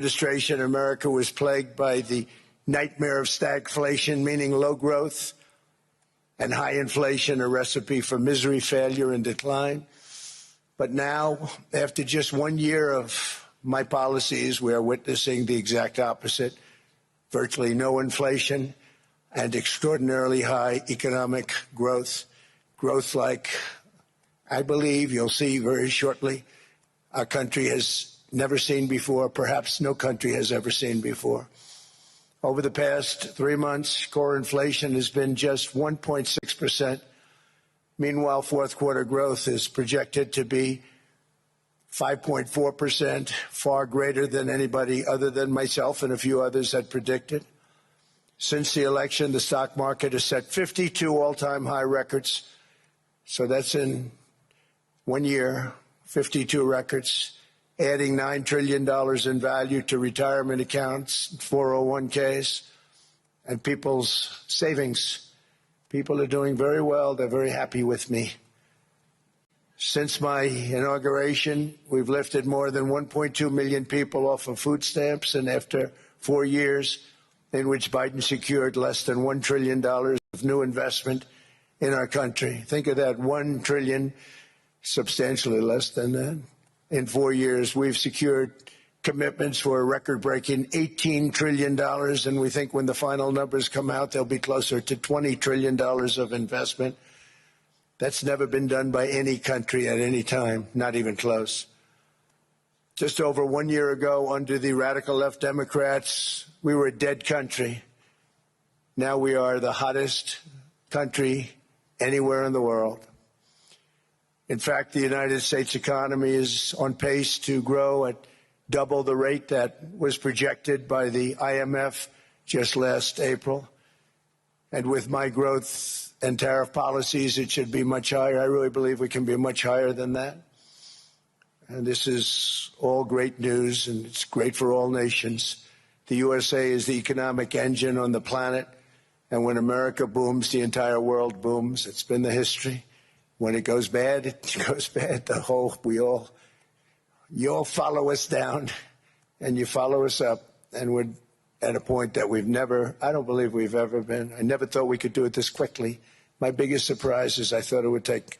Administration, America was plagued by the nightmare of stagflation, meaning low growth, and high inflation, a recipe for misery, failure, and decline. But now, after just 1 year of my policies, we are witnessing the exact opposite: virtually no inflation and extraordinarily high economic growth. Growth like I believe you'll see very shortly our country has never seen before, perhaps no country has ever seen before. Over the past 3 months, core inflation has been just 1.6%. Meanwhile, fourth quarter growth is projected to be 5.4%, far greater than anybody other than myself and a few others had predicted. Since the election, the stock market has set 52 all-time high records. So that's in 1 year, 52 records, adding $9 trillion in value to retirement accounts, 401ks, and people's savings. People are doing very well. They're very happy with me. Since my inauguration, we've lifted more than 1.2 million people off of food stamps, and after 4 years in which Biden secured less than $1 trillion of new investment in our country. Think of that, $1 trillion, substantially less than that. In 4 years, we've secured commitments for a record-breaking $18 trillion, and we think when the final numbers come out, they'll be closer to $20 trillion of investment. That's never been done by any country at any time, not even close. Just over 1 year ago, under the radical left Democrats, we were a dead country. Now we are the hottest country anywhere in the world. In fact, the United States economy is on pace to grow at double the rate that was projected by the IMF just last April. And with my growth and tariff policies, it should be much higher. I really believe we can be much higher than that. And this is all great news, and it's great for all nations. The USA is the economic engine on the planet, and when America booms, the entire world booms. It's been the history. When it goes bad, it goes bad. You all follow us down, and you follow us up, and we're at a point that I don't believe we've ever been. I never thought we could do it this quickly. My biggest surprise is I thought it would take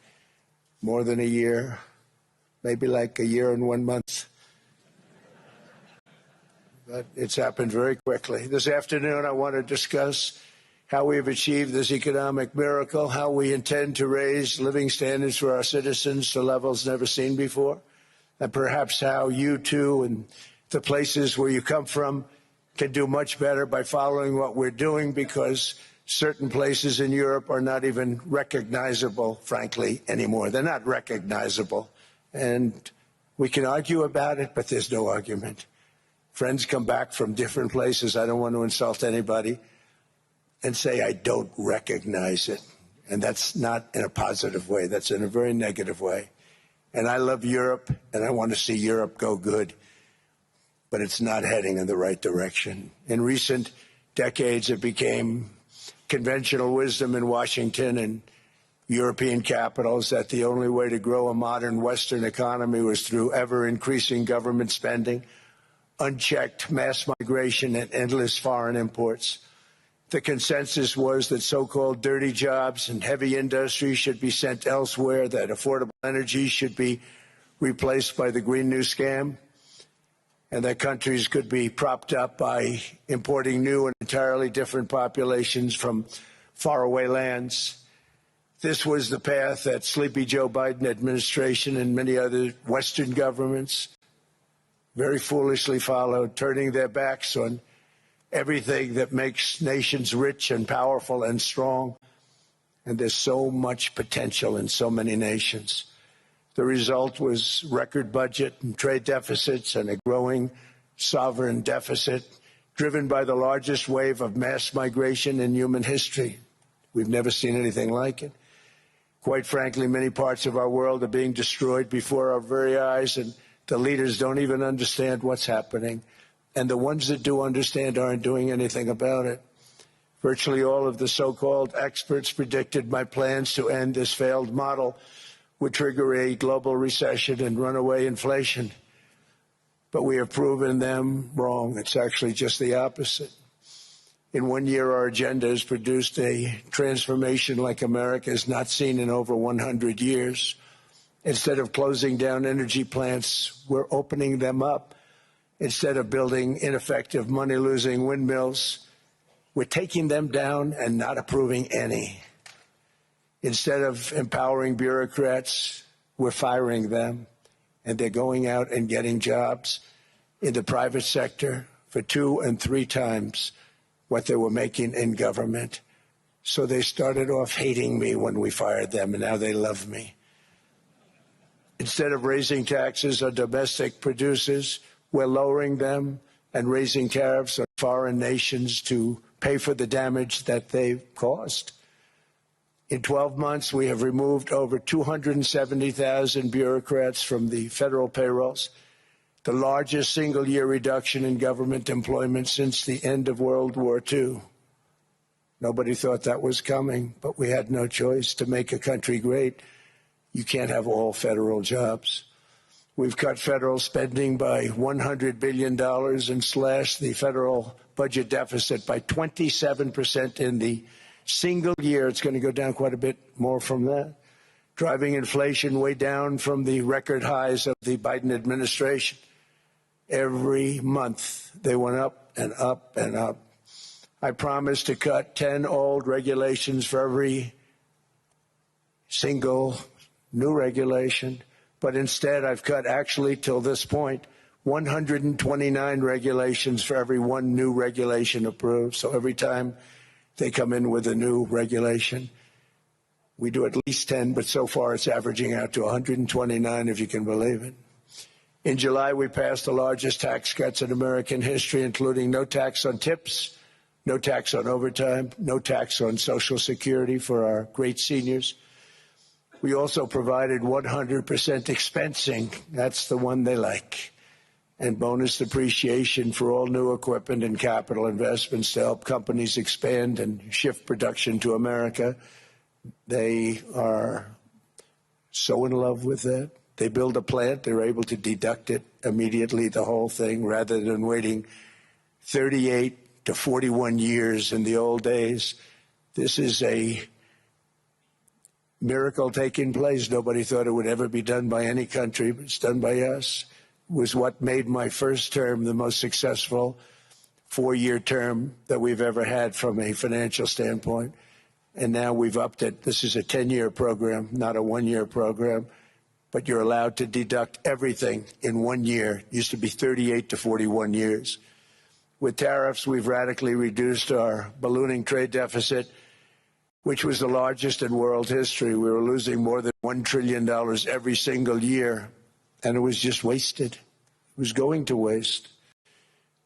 more than a year, maybe like a year and 1 month. But it's happened very quickly. This afternoon, I want to discuss how we have achieved this economic miracle, how we intend to raise living standards for our citizens to levels never seen before, and perhaps how you too and the places where you come from can do much better by following what we're doing, because certain places in Europe are not even recognizable, frankly, anymore. They're not recognizable. And we can argue about it, but there's no argument. Friends come back from different places. I don't want to insult anybody and say I don't recognize it. And that's not in a positive way. That's in a very negative way. And I love Europe, and I want to see Europe go good. But it's not heading in the right direction. In recent decades, it became conventional wisdom in Washington and European capitals that the only way to grow a modern Western economy was through ever-increasing government spending, unchecked mass migration, and endless foreign imports. The consensus was that so-called dirty jobs and heavy industry should be sent elsewhere, that affordable energy should be replaced by the Green New Scam, and that countries could be propped up by importing new and entirely different populations from faraway lands. This was the path that Sleepy Joe Biden administration and many other Western governments very foolishly followed, turning their backs on everything that makes nations rich and powerful and strong. And there's so much potential in so many nations. The result was record budget and trade deficits and a growing sovereign deficit driven by the largest wave of mass migration in human history. We've never seen anything like it. Quite frankly, many parts of our world are being destroyed before our very eyes, and the leaders don't even understand what's happening. And the ones that do understand aren't doing anything about it. Virtually all of the so-called experts predicted my plans to end this failed model would trigger a global recession and runaway inflation. but we have proven them wrong. It's actually just the opposite. In 1 year, our agenda has produced a transformation like America has not seen in over 100 years. Instead of closing down energy plants, we're opening them up. Instead of building ineffective, money-losing windmills, we're taking them down and not approving any. Instead of empowering bureaucrats, we're firing them, and they're going out and getting jobs in the private sector for 2 and 3 times what they were making in government. So they started off hating me when we fired them, and now they love me. Instead of raising taxes on domestic producers, we're lowering them and raising tariffs on foreign nations to pay for the damage that they've caused. In 12 months, we have removed over 270,000 bureaucrats from the federal payrolls, the largest single-year reduction in government employment since the end of World War II. Nobody thought that was coming, but we had no choice. To make a country great, you can't have all federal jobs. We've cut federal spending by $100 billion and slashed the federal budget deficit by 27% in the single year. It's going to go down quite a bit more from that, driving inflation way down from the record highs of the Biden administration. Every month, they went up and up and up. I promised to cut 10 old regulations for every single new regulation, but instead I've cut, actually till this point, 129 regulations for every 1 new regulation approved. So every time they come in with a new regulation, we do at least 10, but so far it's averaging out to 129, if you can believe it. In July, we passed the largest tax cuts in American history, including no tax on tips, no tax on overtime, no tax on Social Security for our great seniors. We also provided 100% expensing. That's the one they like. And bonus depreciation for all new equipment and capital investments to help companies expand and shift production to America. They are so in love with that. They build a plant, they're able to deduct it immediately, the whole thing, rather than waiting 38 to 41 years in the old days. This is a miracle taking place. Nobody thought it would ever be done by any country, but it's done by us. It was what made my first term the most successful 4-year term that we've ever had from a financial standpoint. And now we've upped it. This is a 10-year program, not a 1-year program. But you're allowed to deduct everything in 1 year. It used to be 38 to 41 years. With tariffs, we've radically reduced our ballooning trade deficit, which was the largest in world history. We were losing more than $1 trillion every single year, and it was just wasted. It was going to waste.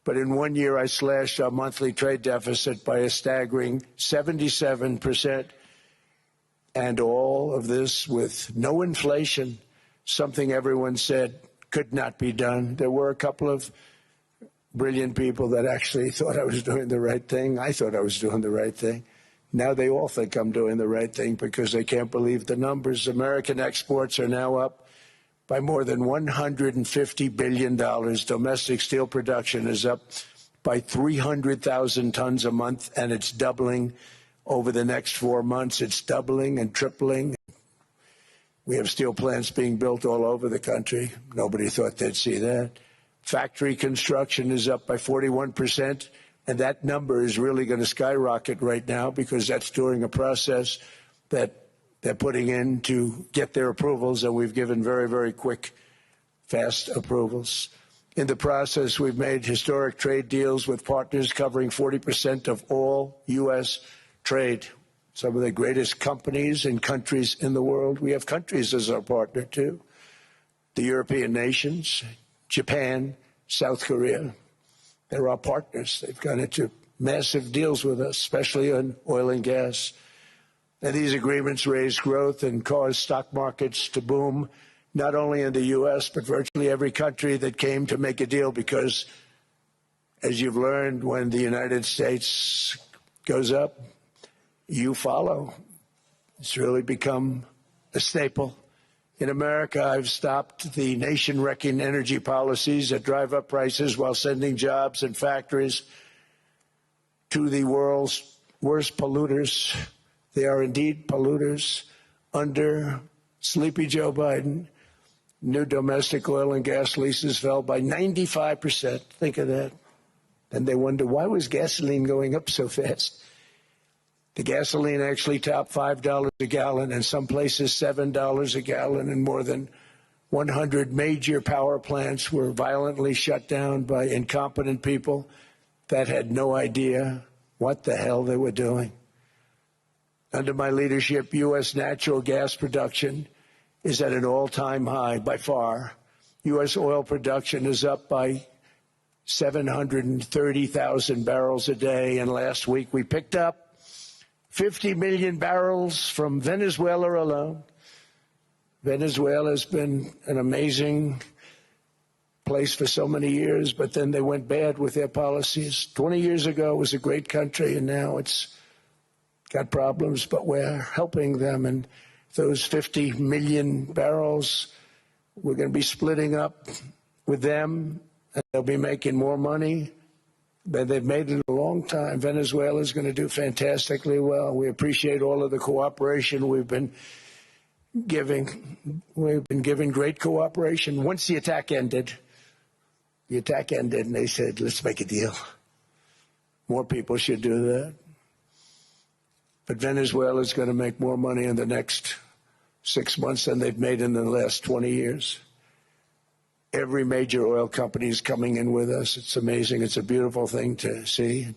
But in 1 year, I slashed our monthly trade deficit by a staggering 77%, and all of this with no inflation, something everyone said could not be done. There were a couple of brilliant people that actually thought I was doing the right thing. I thought I was doing the right thing. Now they all think I'm doing the right thing because they can't believe the numbers. American exports are now up by more than $150 billion. Domestic steel production is up by 300,000 tons a month, and it's doubling over the next 4 months. It's doubling and tripling. We have steel plants being built all over the country. Nobody thought they'd see that. Factory construction is up by 41%, and that number is really going to skyrocket right now because that's during a process that they're putting in to get their approvals, and we've given very, very quick, fast approvals. In the process, we've made historic trade deals with partners covering 40% of all U.S. trade. Some of the greatest companies and countries in the world. We have countries as our partner, too. The European nations, Japan, South Korea. They're our partners. They've gone into massive deals with us, especially on oil and gas. And these agreements raise growth and cause stock markets to boom, not only in the U.S., but virtually every country that came to make a deal, because, as you've learned, when the United States goes up, you follow. It's really become a staple In America, I've stopped the nation-wrecking energy policies that drive up prices while sending jobs and factories to the world's worst polluters. They are indeed polluters. Under sleepy Joe Biden, new domestic oil and gas leases fell by 95%. Think of that. And they wonder, why was gasoline going up so fast? The gasoline actually topped $5 a gallon, and some places $7 a gallon, and more than 100 major power plants were violently shut down by incompetent people that had no idea what the hell they were doing. Under my leadership, U.S. natural gas production is at an all-time high by far. U.S. oil production is up by 730,000 barrels a day, and last week we picked up 50 million barrels from Venezuela alone. Venezuela has been an amazing place for so many years, but then they went bad with their policies. 20 years ago, it was a great country, and now it's got problems, but we're helping them. And those 50 million barrels, we're going to be splitting up with them, and they'll be making more money than they've made in a long time. Venezuela is going to do fantastically well. We appreciate all of the cooperation we've been giving. We've been giving great cooperation. Once the attack ended, and they said, let's make a deal. More people should do that. But Venezuela is going to make more money in the next 6 months than they've made in the last 20 years. Every major oil company is coming in with us. It's amazing. It's a beautiful thing to see.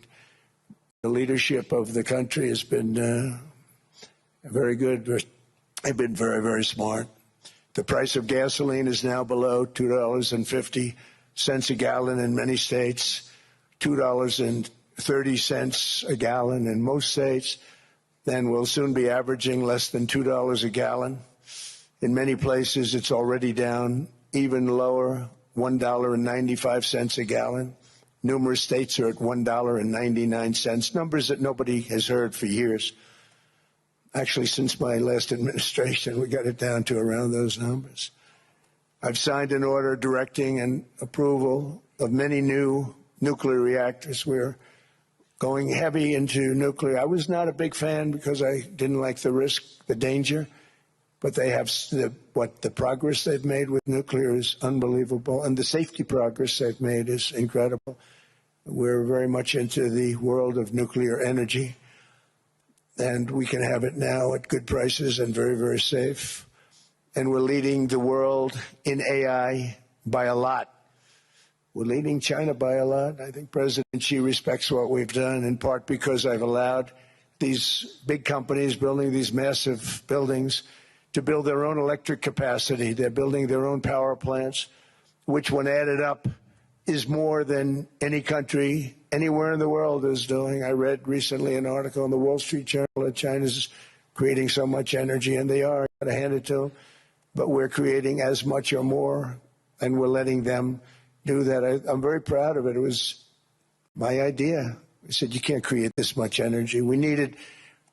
The leadership of the country has been very good. They've been very, very smart. The price of gasoline is now below $2.50 a gallon in many states, $2.30 a gallon in most states. Then we'll soon be averaging less than $2 a gallon. In many places, it's already down even lower, $1.95 a gallon. Numerous states are at $1.99, numbers that nobody has heard for years. Actually, since my last administration, we got it down to around those numbers. I've signed an order directing and approval of many new nuclear reactors. We're going heavy into nuclear. I was not a big fan because I didn't like the risk, the danger. But they have the progress they've made with nuclear is unbelievable, and the safety progress they've made is incredible. We're very much into the world of nuclear energy, and we can have it now at good prices and very, very safe. And we're leading the world in AI by a lot. We're leading China by a lot. I think President Xi respects what we've done, in part because I've allowed these big companies building these massive buildings to build their own electric capacity. They're building their own power plants, which when added up is more than any country anywhere in the world is doing. I read recently an article in the Wall Street Journal that China's creating so much energy, and they are. I've got to hand it to them. But we're creating as much or more, and we're letting them do that. I'm very proud of it. It was my idea. I said, you can't create this much energy. We needed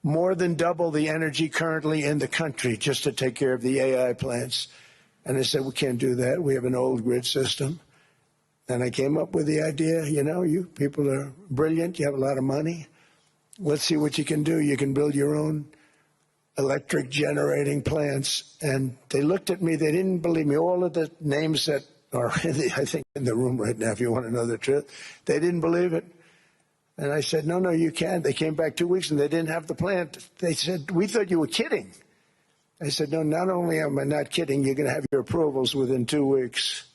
more than double the energy currently in the country just to take care of the AI plants. And I said, we can't do that. We have an old grid system. And I came up with the idea, you people are brilliant. You have a lot of money. Let's see what you can do. You can build your own electric generating plants. And they looked at me. They didn't believe me. All of the names that are, I think, in the room right now, if you want to know the truth, they didn't believe it. And I said, no, you can't. They came back 2 weeks and they didn't have the plant. They said, we thought you were kidding. I said, no, not only am I not kidding, you're going to have your approvals within 2 weeks.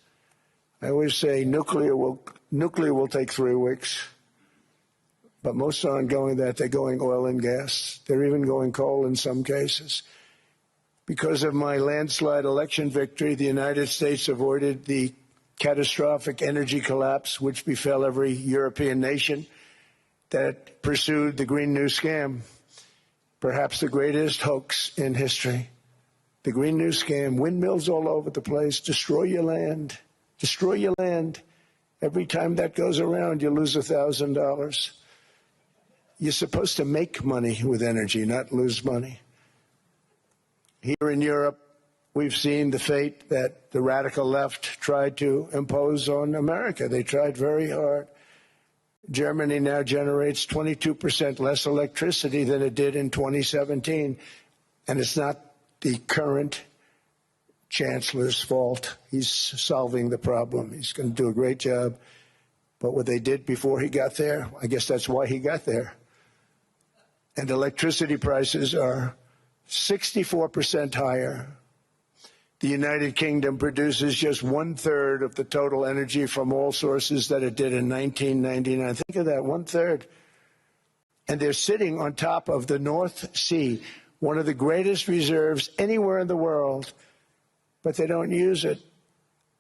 I always say nuclear will take 3 weeks. But most aren't going that. They're going oil and gas. They're even going coal in some cases. Because of my landslide election victory, the United States avoided the catastrophic energy collapse which befell every European nation that pursued the Green New Scam, perhaps the greatest hoax in history. The Green New Scam, windmills all over the place, destroy your land. Every time that goes around, you lose $1,000. You're supposed to make money with energy, not lose money. Here in Europe, we've seen the fate that the radical left tried to impose on America. They tried very hard. Germany now generates 22% less electricity than it did in 2017. And it's not the current chancellor's fault. He's solving the problem. He's going to do a great job. But what they did before he got there, I guess that's why he got there. And electricity prices are 64% higher. The United Kingdom produces just 1/3 of the total energy from all sources that it did in 1999. Think of that, 1/3. And they're sitting on top of the North Sea, one of the greatest reserves anywhere in the world, but they don't use it.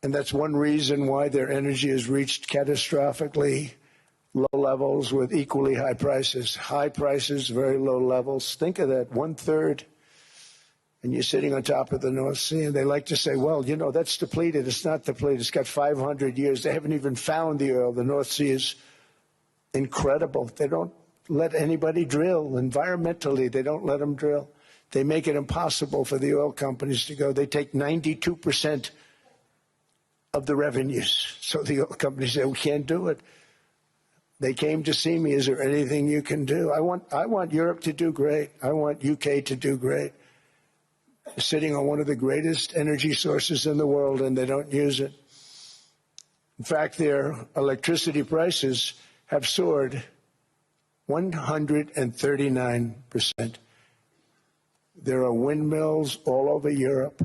And that's one reason why their energy has reached catastrophically low levels with equally high prices. High prices, very low levels. Think of that, 1/3. And you're sitting on top of the North Sea, and they like to say, well, you know, that's depleted. It's not depleted. It's got 500 years. They haven't even found the oil. The North Sea is incredible. They don't let anybody drill. Environmentally, they don't let them drill. They make it impossible for the oil companies to go. They take 92% of the revenues. So the oil companies say, we can't do it. They came to see me. Is there anything you can do? I want Europe to do great. I want UK to do great. Sitting on one of the greatest energy sources in the world, and they don't use it. In fact, their electricity prices have soared 139%. There are windmills all over Europe.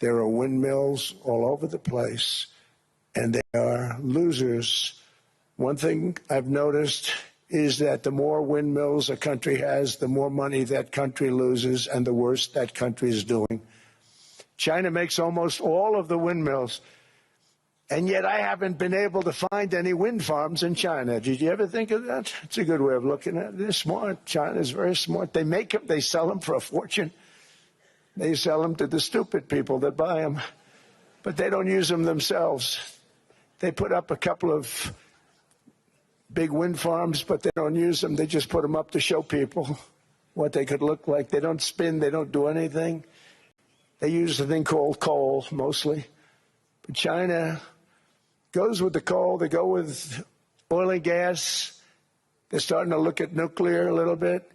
There are windmills all over the place, and they are losers. One thing I've noticed is that the more windmills a country has, the more money that country loses and the worse that country is doing. China makes almost all of the windmills, and yet I haven't been able to find any wind farms in China. Did you ever think of that? It's a good way of looking at it. They're smart. China is very smart. They make them, they sell them for a fortune. They sell them to the stupid people that buy them, but they don't use them themselves. They put up a couple of big wind farms, but they don't use them. They just put them up to show people what they could look like. They don't spin. They don't do anything. They use a thing called coal, mostly. But China goes with the coal. They go with oil and gas. They're starting to look at nuclear a little bit.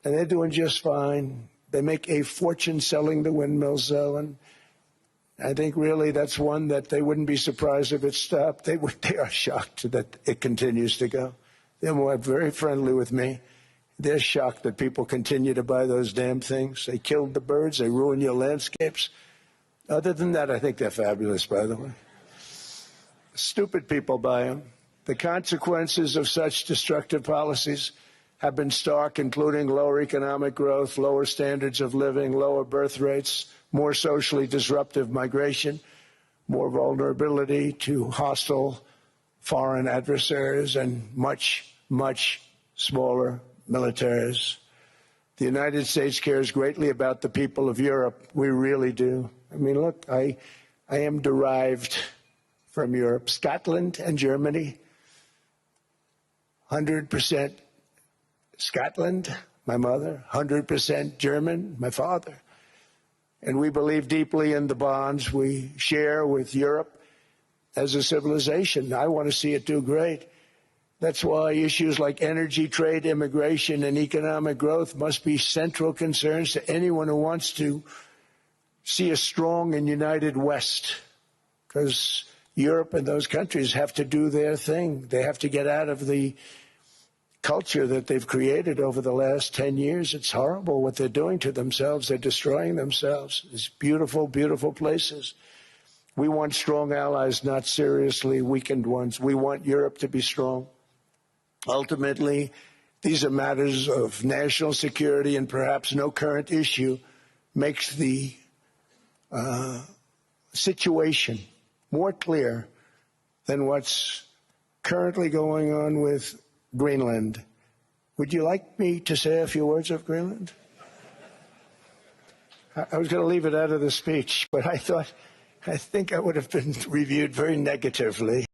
And they're doing just fine. They make a fortune selling the windmills, though, and I think really that's one that they wouldn't be surprised if it stopped. They are shocked that it continues to go. They're very friendly with me. They're shocked that people continue to buy those damn things. They killed the birds. They ruin your landscapes. Other than that, I think they're fabulous, by the way. Stupid people buy them. The consequences of such destructive policies have been stark, including lower economic growth, lower standards of living, lower birth rates, more socially disruptive migration, more vulnerability to hostile foreign adversaries, and much, much smaller militaries. The United States cares greatly about the people of Europe. We really do. I mean, look, I am derived from Europe. Scotland and Germany, 100% Scotland, my mother, 100% German, my father. And we believe deeply in the bonds we share with Europe as a civilization. I want to see it do great. That's why issues like energy, trade, immigration, and economic growth must be central concerns to anyone who wants to see a strong and united West, because Europe and those countries have to do their thing. They have to get out of the culture that they've created over the last 10 years. It's horrible what they're doing to themselves. They're destroying themselves. These beautiful, beautiful places. We want strong allies, not seriously weakened ones. We want Europe to be strong. Ultimately, these are matters of national security, and perhaps no current issue makes the situation more clear than what's currently going on with Greenland. Would you like me to say a few words of Greenland? I was going to leave it out of the speech, but I think I would have been reviewed very negatively.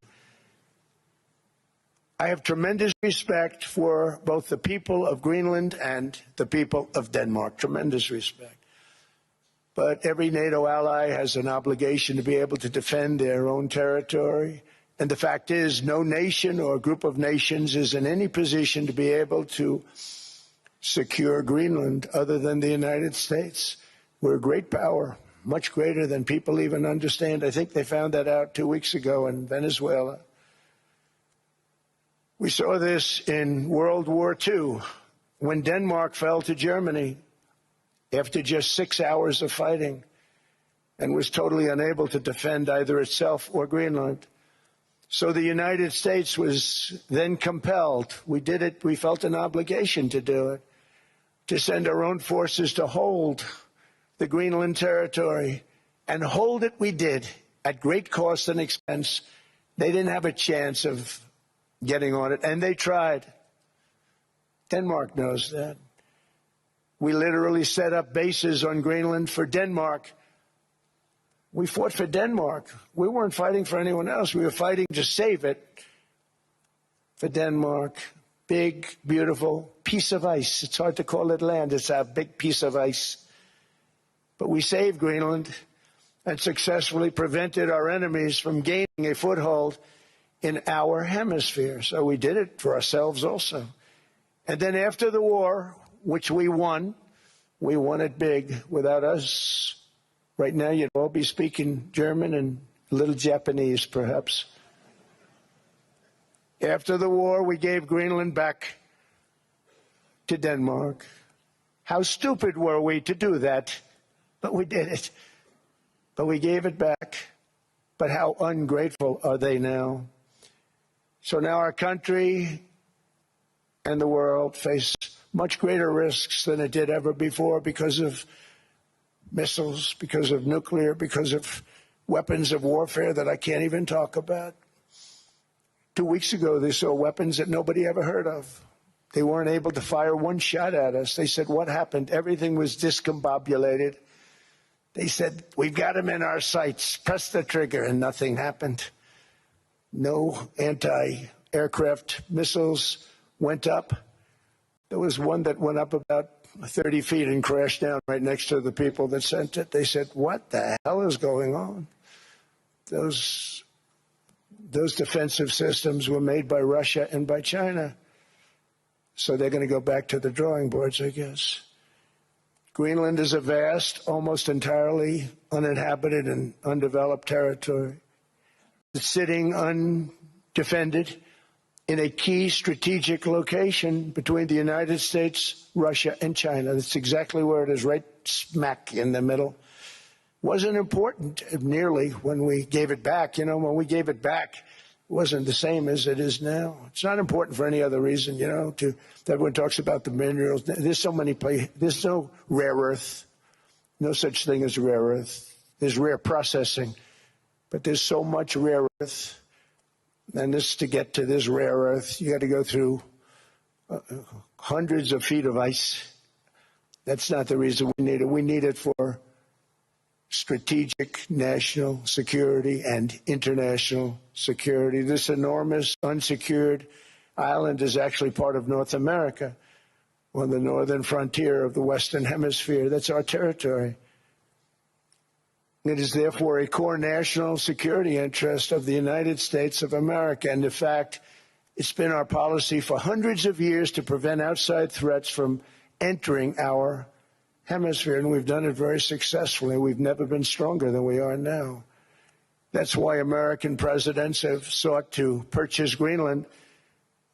I have tremendous respect for both the people of Greenland and the people of Denmark. Tremendous respect. But every NATO ally has an obligation to be able to defend their own territory. And the fact is, no nation or group of nations is in any position to be able to secure Greenland other than the United States. We're a great power, much greater than people even understand. I think they found that out 2 weeks ago in Venezuela. We saw this in World War II when Denmark fell to Germany after just 6 hours of fighting and was totally unable to defend either itself or Greenland. So the United States was then compelled, we did it, we felt an obligation to do it, to send our own forces to hold the Greenland territory. And hold it we did, at great cost and expense. They didn't have a chance of getting on it, and they tried. Denmark knows that. We literally set up bases on Greenland for Denmark. We fought for Denmark. We weren't fighting for anyone else. We were fighting to save it for Denmark. Big, beautiful piece of ice. It's hard to call it land. It's a big piece of ice. But we saved Greenland and successfully prevented our enemies from gaining a foothold in our hemisphere. So we did it for ourselves also. And then after the war, which we won it big. Without us, right now you'd all be speaking German and a little Japanese, perhaps. After the war, we gave Greenland back to Denmark. How stupid were we to do that? But we did it. But we gave it back. But how ungrateful are they now? So now our country and the world face much greater risks than it did ever before because of missiles, because of nuclear, because of weapons of warfare that I can't even talk about. 2 weeks ago, they saw weapons that nobody ever heard of. They weren't able to fire one shot at us. They said, what happened? Everything was discombobulated. They said, we've got them in our sights. Press the trigger, and nothing happened. No anti-aircraft missiles went up. There was one that went up about 30 feet and crashed down right next to the people that sent it. They said, what the hell is going on? Those defensive systems were made by Russia and by China. So they're going to go back to the drawing boards, I guess. Greenland is a vast, almost entirely uninhabited and undeveloped territory. It's sitting undefended in a key strategic location between the United States, Russia, and China. That's exactly where it is, right smack in the middle. Wasn't important nearly when we gave it back. You know, when we gave it back, it wasn't the same as it is now. It's not important for any other reason, you know, everyone talks about the minerals. There's so many places. There's no rare earth, no such thing as rare earth. There's rare processing, but there's so much rare earth. And this, to get to this rare earth, you got to go through hundreds of feet of ice. That's not the reason we need it. We need it for strategic national security and international security. This enormous unsecured island is actually part of North America, on the northern frontier of the Western Hemisphere. That's our territory. It is therefore a core national security interest of the United States of America. And in fact, it's been our policy for hundreds of years to prevent outside threats from entering our hemisphere, and we've done it very successfully. We've never been stronger than we are now. That's why American presidents have sought to purchase Greenland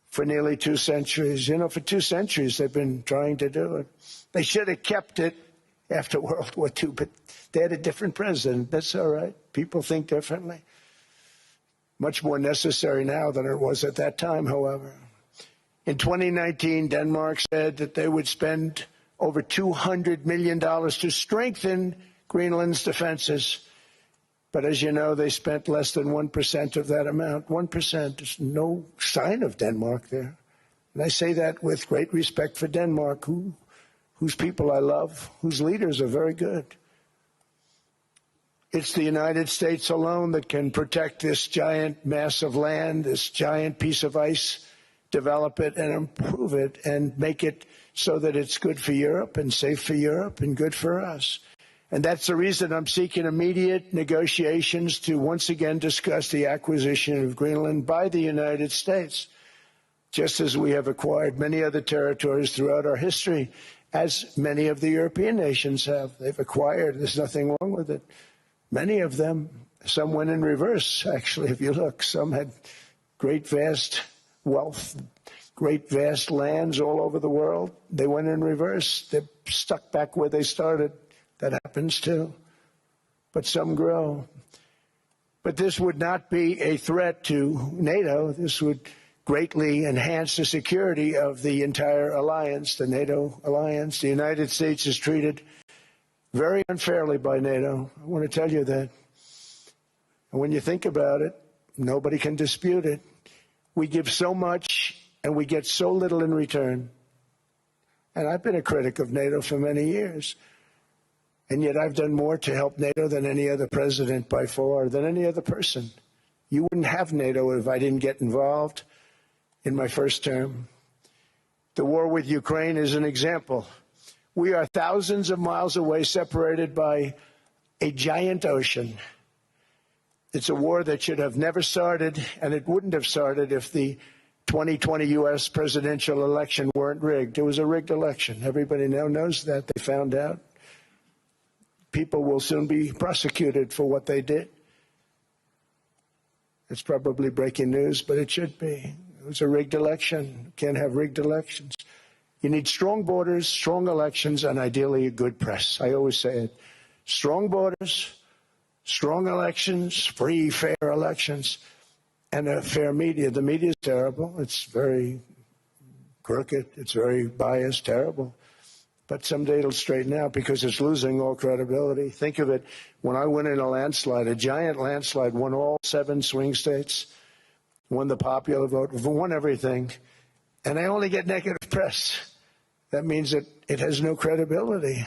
for nearly 2 centuries. You know, for 2 centuries they've been trying to do it. They should have kept it after World War II, but they had a different president. That's all right. People think differently. Much more necessary now than it was at that time, however. In 2019, Denmark said that they would spend over $200 million to strengthen Greenland's defenses. But as you know, they spent less than 1% of that amount. 1%. There's no sign of Denmark there. And I say that with great respect for Denmark, whose people I love, whose leaders are very good. It's the United States alone that can protect this giant mass of land, this giant piece of ice, develop it and improve it and make it so that it's good for Europe and safe for Europe and good for us. And that's the reason I'm seeking immediate negotiations to once again discuss the acquisition of Greenland by the United States, just as we have acquired many other territories throughout our history, as many of the European nations have. They've acquired. There's nothing wrong with it. Many of them, some went in reverse, actually, if you look. Some had great, vast wealth, great, vast lands all over the world. They went in reverse. They're stuck back where they started. That happens too. But some grow. But this would not be a threat to NATO. This would greatly enhance the security of the entire alliance, the NATO alliance. The United States is treated very unfairly by NATO. I want to tell you that. And when you think about it, nobody can dispute it. We give so much and we get so little in return. And I've been a critic of NATO for many years. And yet I've done more to help NATO than any other president by far, than any other person. You wouldn't have NATO if I didn't get involved in my first term. The war with Ukraine is an example. We are thousands of miles away, separated by a giant ocean. It's a war that should have never started, and it wouldn't have started if the 2020 U.S. presidential election weren't rigged. It was a rigged election. Everybody now knows that. They found out. People will soon be prosecuted for what they did. It's probably breaking news, but it should be. It was a rigged election. You can't have rigged elections. You need strong borders, strong elections, and ideally a good press. I always say it. Strong borders, strong elections, free, fair elections, and a fair media. The media is terrible. It's very crooked. It's very biased, terrible. But someday it'll straighten out because it's losing all credibility. Think of it. When I went in a landslide, a giant landslide, won all 7 swing states, won the popular vote, won everything, and I only get negative press. That means that it has no credibility.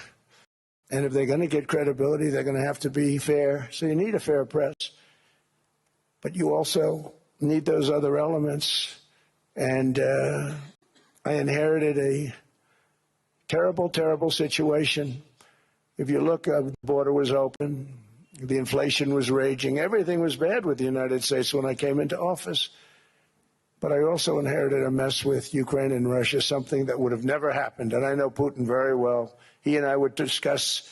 And if they're going to get credibility, they're going to have to be fair. So you need a fair press. But you also need those other elements. And I inherited a terrible, terrible situation. If you look, the border was open. The inflation was raging. Everything was bad with the United States when I came into office. But I also inherited a mess with Ukraine and Russia, something that would have never happened. And I know Putin very well. He and I would discuss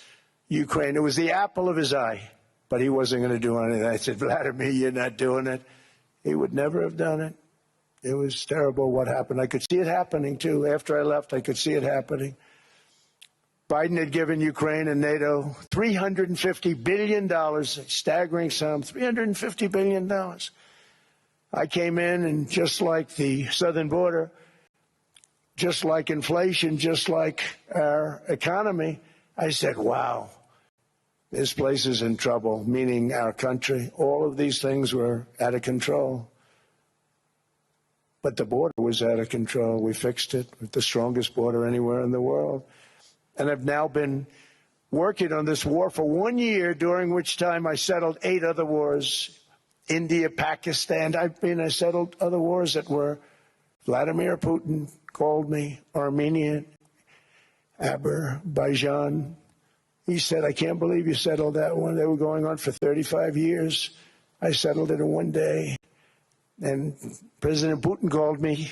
Ukraine. It was the apple of his eye, but he wasn't going to do anything. I said, Vladimir, you're not doing it. He would never have done it. It was terrible what happened. I could see it happening, too. After I left, I could see it happening. Biden had given Ukraine and NATO $350 billion, a staggering sum, $350 billion. I came in, and just like the southern border, just like inflation, just like our economy, I said, wow, this place is in trouble, meaning our country. All of these things were out of control. But the border was out of control. We fixed it with the strongest border anywhere in the world. And I've now been working on this war for 1 year, during which time I settled 8 other wars. India, Pakistan. I settled other wars that were Vladimir Putin called me, Armenia, Azerbaijan. He said, I can't believe you settled that one. They were going on for 35 years. I settled it in 1 day. And President Putin called me.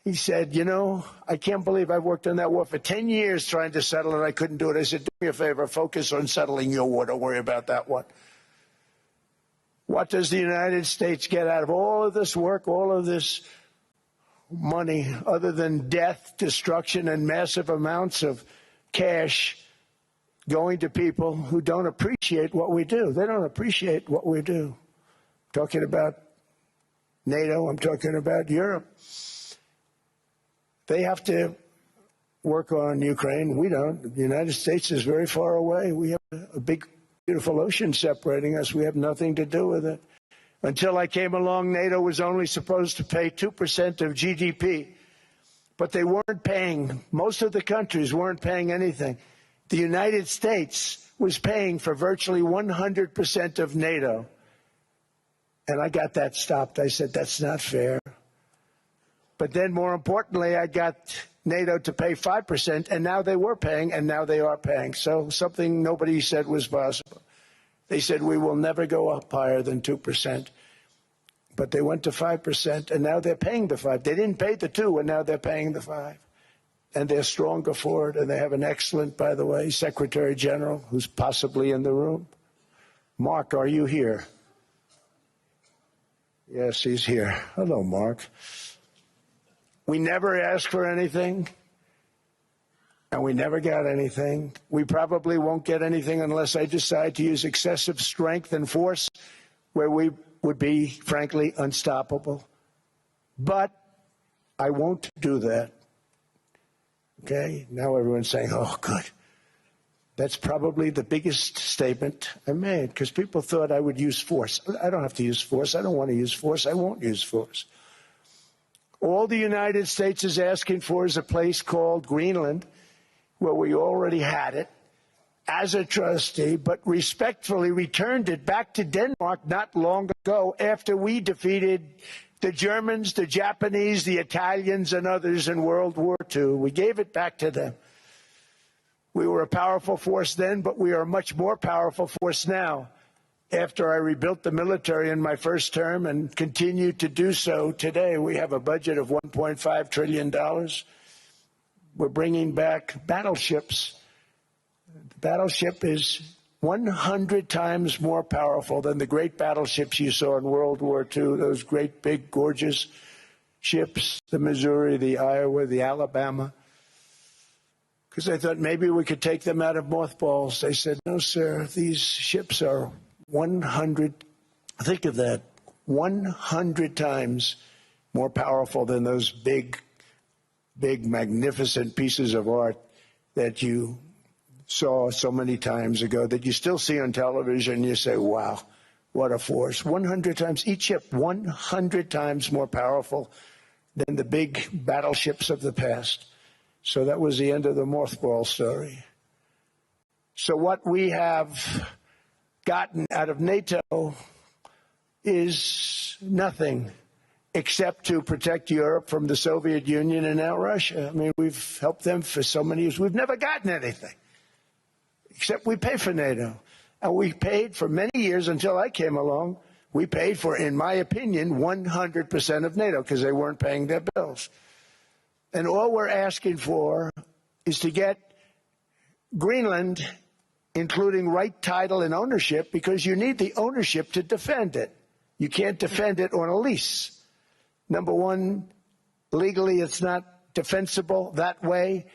He said, you know, I can't believe I've worked on that war for 10 years trying to settle it. I couldn't do it. I said, do me a favor, focus on settling your war. Don't worry about that one. What does the United States get out of all of this work, all of this money, other than death, destruction, and massive amounts of cash going to people who don't appreciate what we do? They don't appreciate what we do. I'm talking about NATO. I'm talking about Europe. They have to work on Ukraine. We don't. The United States is very far away. We have a big, beautiful ocean separating us. We have nothing to do with it. Until I came along, NATO was only supposed to pay 2% of GDP. But they weren't paying. Most of the countries weren't paying anything. The United States was paying for virtually 100% of NATO. And I got that stopped. I said, that's not fair. But then, more importantly, I got NATO to pay 5%, and now they were paying, and now they are paying. So something nobody said was possible. They said we will never go up higher than 2%. But they went to 5%, and now they're paying the 5. They didn't pay the 2, and now they're paying the 5. And they're stronger for it, and they have an excellent, by the way, Secretary General who's possibly in the room. Mark, are you here? Yes, he's here. Hello, Mark. We never asked for anything, and we never got anything. We probably won't get anything unless I decide to use excessive strength and force where we would be, frankly, unstoppable. But I won't do that. Okay? Now everyone's saying, oh, good. That's probably the biggest statement I made, because people thought I would use force. I don't have to use force. I don't want to use force. I won't use force. All the United States is asking for is a place called Greenland, where we already had it as a trustee, but respectfully returned it back to Denmark not long ago after we defeated the Germans, the Japanese, the Italians, and others in World War II. We gave it back to them. We were a powerful force then, but we are a much more powerful force now. After I rebuilt the military in my first term and continue to do so today, we have a budget of $1.5 trillion. We're bringing back battleships. The battleship is 100 times more powerful than the great battleships you saw in World War II, those great, big, gorgeous ships, the Missouri, the Iowa, the Alabama. Because I thought maybe we could take them out of mothballs. They said, no, sir, these ships are 100, think of that, 100 times more powerful than those big, magnificent pieces of art that you saw so many times ago, that you still see on television. You say, wow, what a force. 100 times, each ship 100 times more powerful than the big battleships of the past. So that was the end of the mothball story. So what we have gotten out of NATO is nothing except to protect Europe from the Soviet Union and now Russia. I mean, we've helped them for so many years. We've never gotten anything, except we pay for NATO. And we paid for many years until I came along. We paid for, in my opinion, 100% of NATO because they weren't paying their bills. And all we're asking for is to get Greenland, including right title and ownership, because you need the ownership to defend it. You can't defend it on a lease. Number one, legally it's not defensible that way,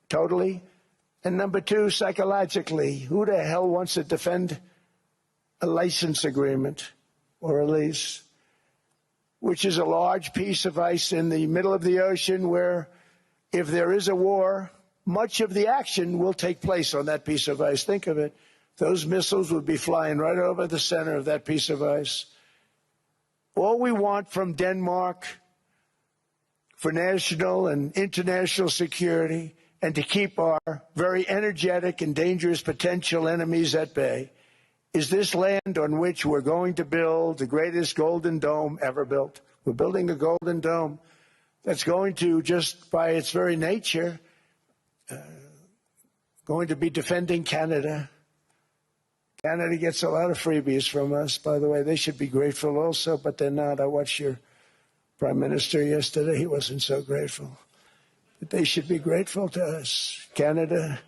totally. And number two, psychologically, who the hell wants to defend a license agreement or a lease, which is a large piece of ice in the middle of the ocean where if there is a war, much of the action will take place on that piece of ice. Think of it. Those missiles would be flying right over the center of that piece of ice. All we want from Denmark for national and international security and to keep our very energetic and dangerous potential enemies at bay is this land on which we're going to build the greatest golden dome ever built. We're building a golden dome that's going to, just by its very nature, going to be defending Canada. Canada gets a lot of freebies from us, by the way. They should be grateful also, but they're not. I watched your Prime Minister yesterday. He wasn't so grateful. But they should be grateful to us. Canada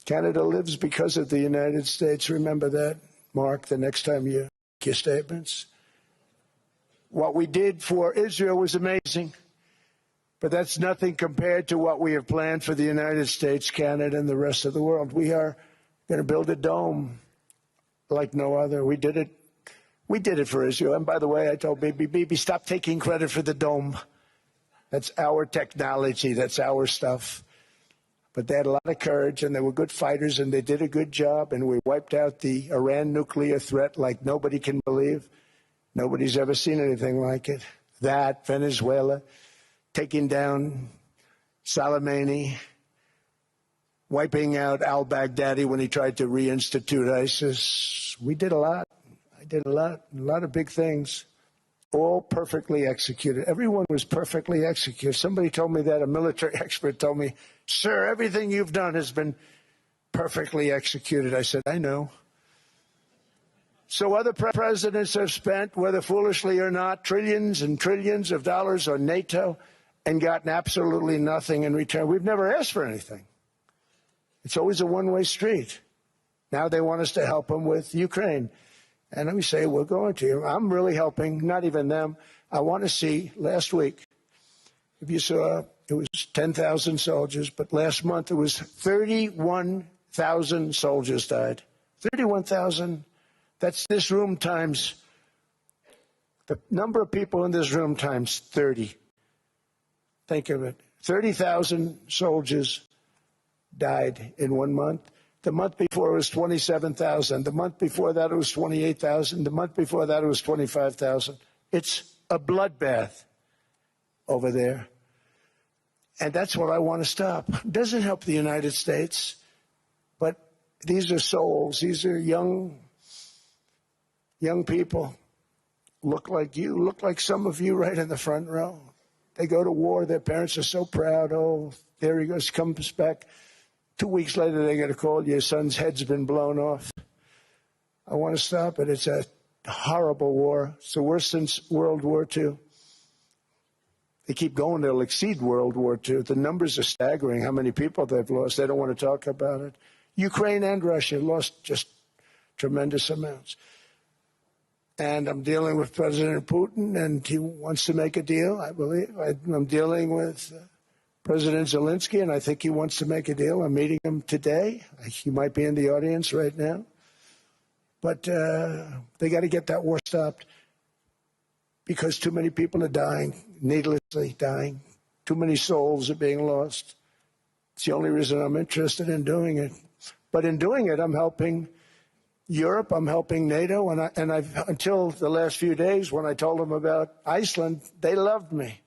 lives because of the United States. Remember that, Mark, the next time you make your statements. What we did for Israel was amazing, but that's nothing compared to what we have planned for the United States, Canada, and the rest of the world. We are going to build a dome like no other. We did it for Israel. And by the way, I told Bibi, stop taking credit for the dome. That's our technology. That's our stuff. But they had a lot of courage, and they were good fighters, and they did a good job, and we wiped out the Iran nuclear threat like nobody can believe. Nobody's ever seen anything like it. That, Venezuela, taking down Soleimani, wiping out al-Baghdadi when he tried to reinstitute ISIS. We did a lot. I did a lot of big things. all perfectly executed. Everyone was perfectly executed. Somebody told me that, a military expert told me, sir, everything you've done has been perfectly executed. I said, I know. So other presidents have spent, whether foolishly or not, trillions and trillions of dollars on NATO and gotten absolutely nothing in return. We've never asked for anything. It's always a one-way street. Now they want us to help them with Ukraine. And we say, we're going to. I'm really helping, not even them. I want to see, last week, if you saw, it was 10,000 soldiers, but last month it was 31,000 soldiers died. 31,000. That's this room times, the number of people in this room times 30. Think of it. 30,000 soldiers died in 1 month. The month before it was 27,000. The month before that it was 28,000. The month before that it was 25,000. It's a bloodbath over there. And that's what I want to stop. It doesn't help the United States, but these are souls. These are young people. Look like you, look like some of you right in the front row. They go to war. Their parents are so proud. Oh, there he goes, comes back. 2 weeks later, they get a call, your son's head's been blown off. I want to stop it. It's a horrible war. It's the worst since World War II. They keep going, they'll exceed World War II. The numbers are staggering, how many people they've lost. They don't want to talk about it. Ukraine and Russia lost just tremendous amounts. And I'm dealing with President Putin, and he wants to make a deal, I believe. I'm dealing with President Zelensky, and I think he wants to make a deal. I'm meeting him today. He might be in the audience right now. But they got to get that war stopped because too many people are dying, needlessly dying. Too many souls are being lost. It's the only reason I'm interested in doing it. But in doing it, I'm helping Europe, I'm helping NATO, and I've until the last few days when I told them about Iceland, they loved me.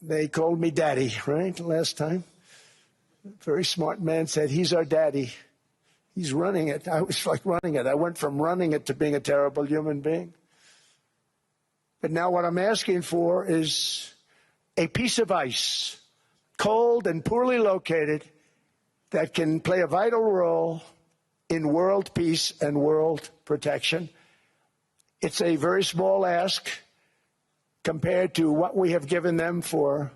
They called me daddy, right, last time. A very smart man said, he's our daddy. He's running it. I was like running it. I went from running it to being a terrible human being. But now what I'm asking for is a piece of ice, cold and poorly located, that can play a vital role in world peace and world protection. It's a very small ask compared to what we have given them for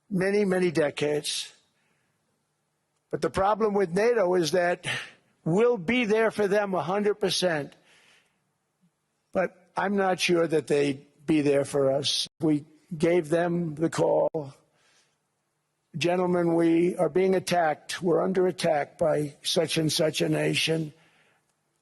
many, many decades. But the problem with NATO is that we'll be there for them 100%. But I'm not sure that they'd be there for us. We gave them the call. Gentlemen, we are being attacked. We're under attack by such and such a nation.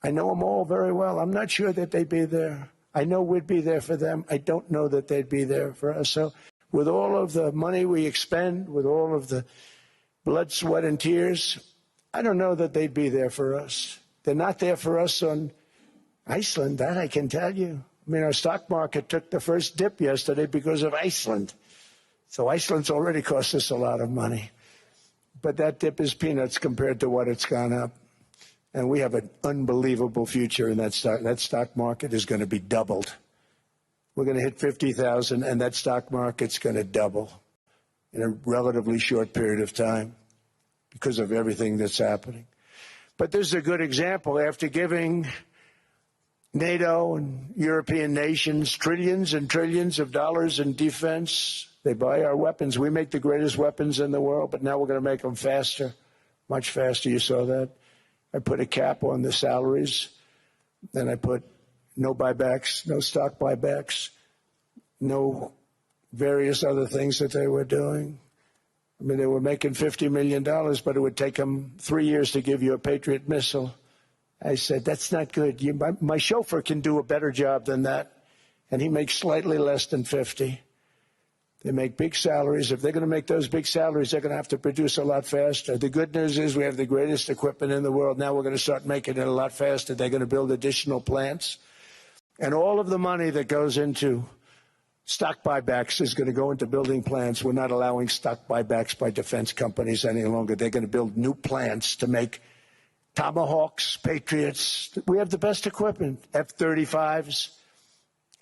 I know them all very well. I'm not sure that they'd be there. I know we'd be there for them. I don't know that they'd be there for us. So with all of the money we expend, with all of the blood, sweat, and tears, I don't know that they'd be there for us. They're not there for us on Iceland, that I can tell you. I mean, our stock market took the first dip yesterday because of Iceland. So Iceland's already cost us a lot of money. But that dip is peanuts compared to what it's gone up. And we have an unbelievable future in that stock. That stock market is going to be doubled. We're going to hit 50,000, and that stock market's going to double in a relatively short period of time because of everything that's happening. But this is a good example. After giving NATO and European nations trillions and trillions of dollars in defense, they buy our weapons. We make the greatest weapons in the world, but now we're going to make them faster, much faster. You saw that. I put a cap on the salaries. Then I put no buybacks, no stock buybacks, no various other things that they were doing. I mean, they were making $50 million, but it would take them 3 years to give you a Patriot missile. I said, that's not good. My chauffeur can do a better job than that, and he makes slightly less than 50. They make big salaries. If they're going to make those big salaries, they're going to have to produce a lot faster. The good news is we have the greatest equipment in the world. Now we're going to start making it a lot faster. They're going to build additional plants. And all of the money that goes into stock buybacks is going to go into building plants. We're not allowing stock buybacks by defense companies any longer. They're going to build new plants to make Tomahawks, Patriots. We have the best equipment, F-35s.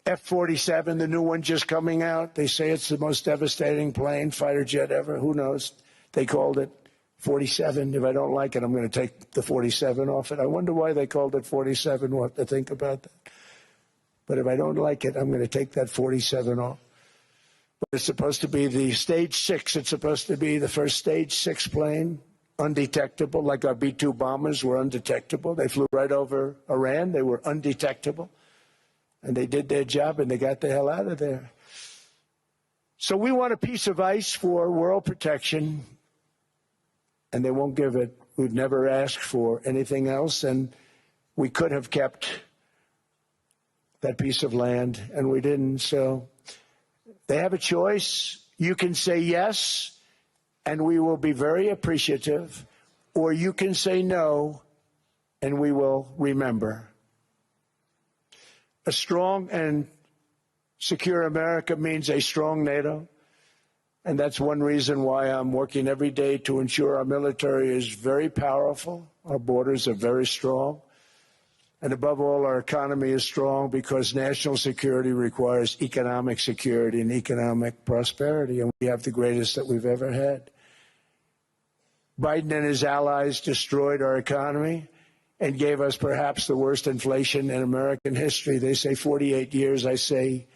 F-47, the new one just coming out. They say it's the most devastating plane, fighter jet ever. Who knows? They called it 47. If I don't like it, I'm going to take the 47 off it. I wonder why they called it 47. We'll have to think about that. But if I don't like it, I'm going to take that 47 off. But it's supposed to be the Stage 6. It's supposed to be the first Stage 6 plane, undetectable, like our B-2 bombers were undetectable. They flew right over Iran. They were undetectable. And they did their job, and they got the hell out of there. So we want a piece of ice for world protection, and they won't give it. We've never asked for anything else, and we could have kept that piece of land, and we didn't. So they have a choice. You can say yes, and we will be very appreciative, or you can say no, and we will remember. A strong and secure America means a strong NATO, and that's one reason why I'm working every day to ensure our military is very powerful, our borders are very strong, and above all, our economy is strong because national security requires economic security and economic prosperity, and we have the greatest that we've ever had. Biden and his allies destroyed our economy and gave us perhaps the worst inflation in American history. They say 48 years, I say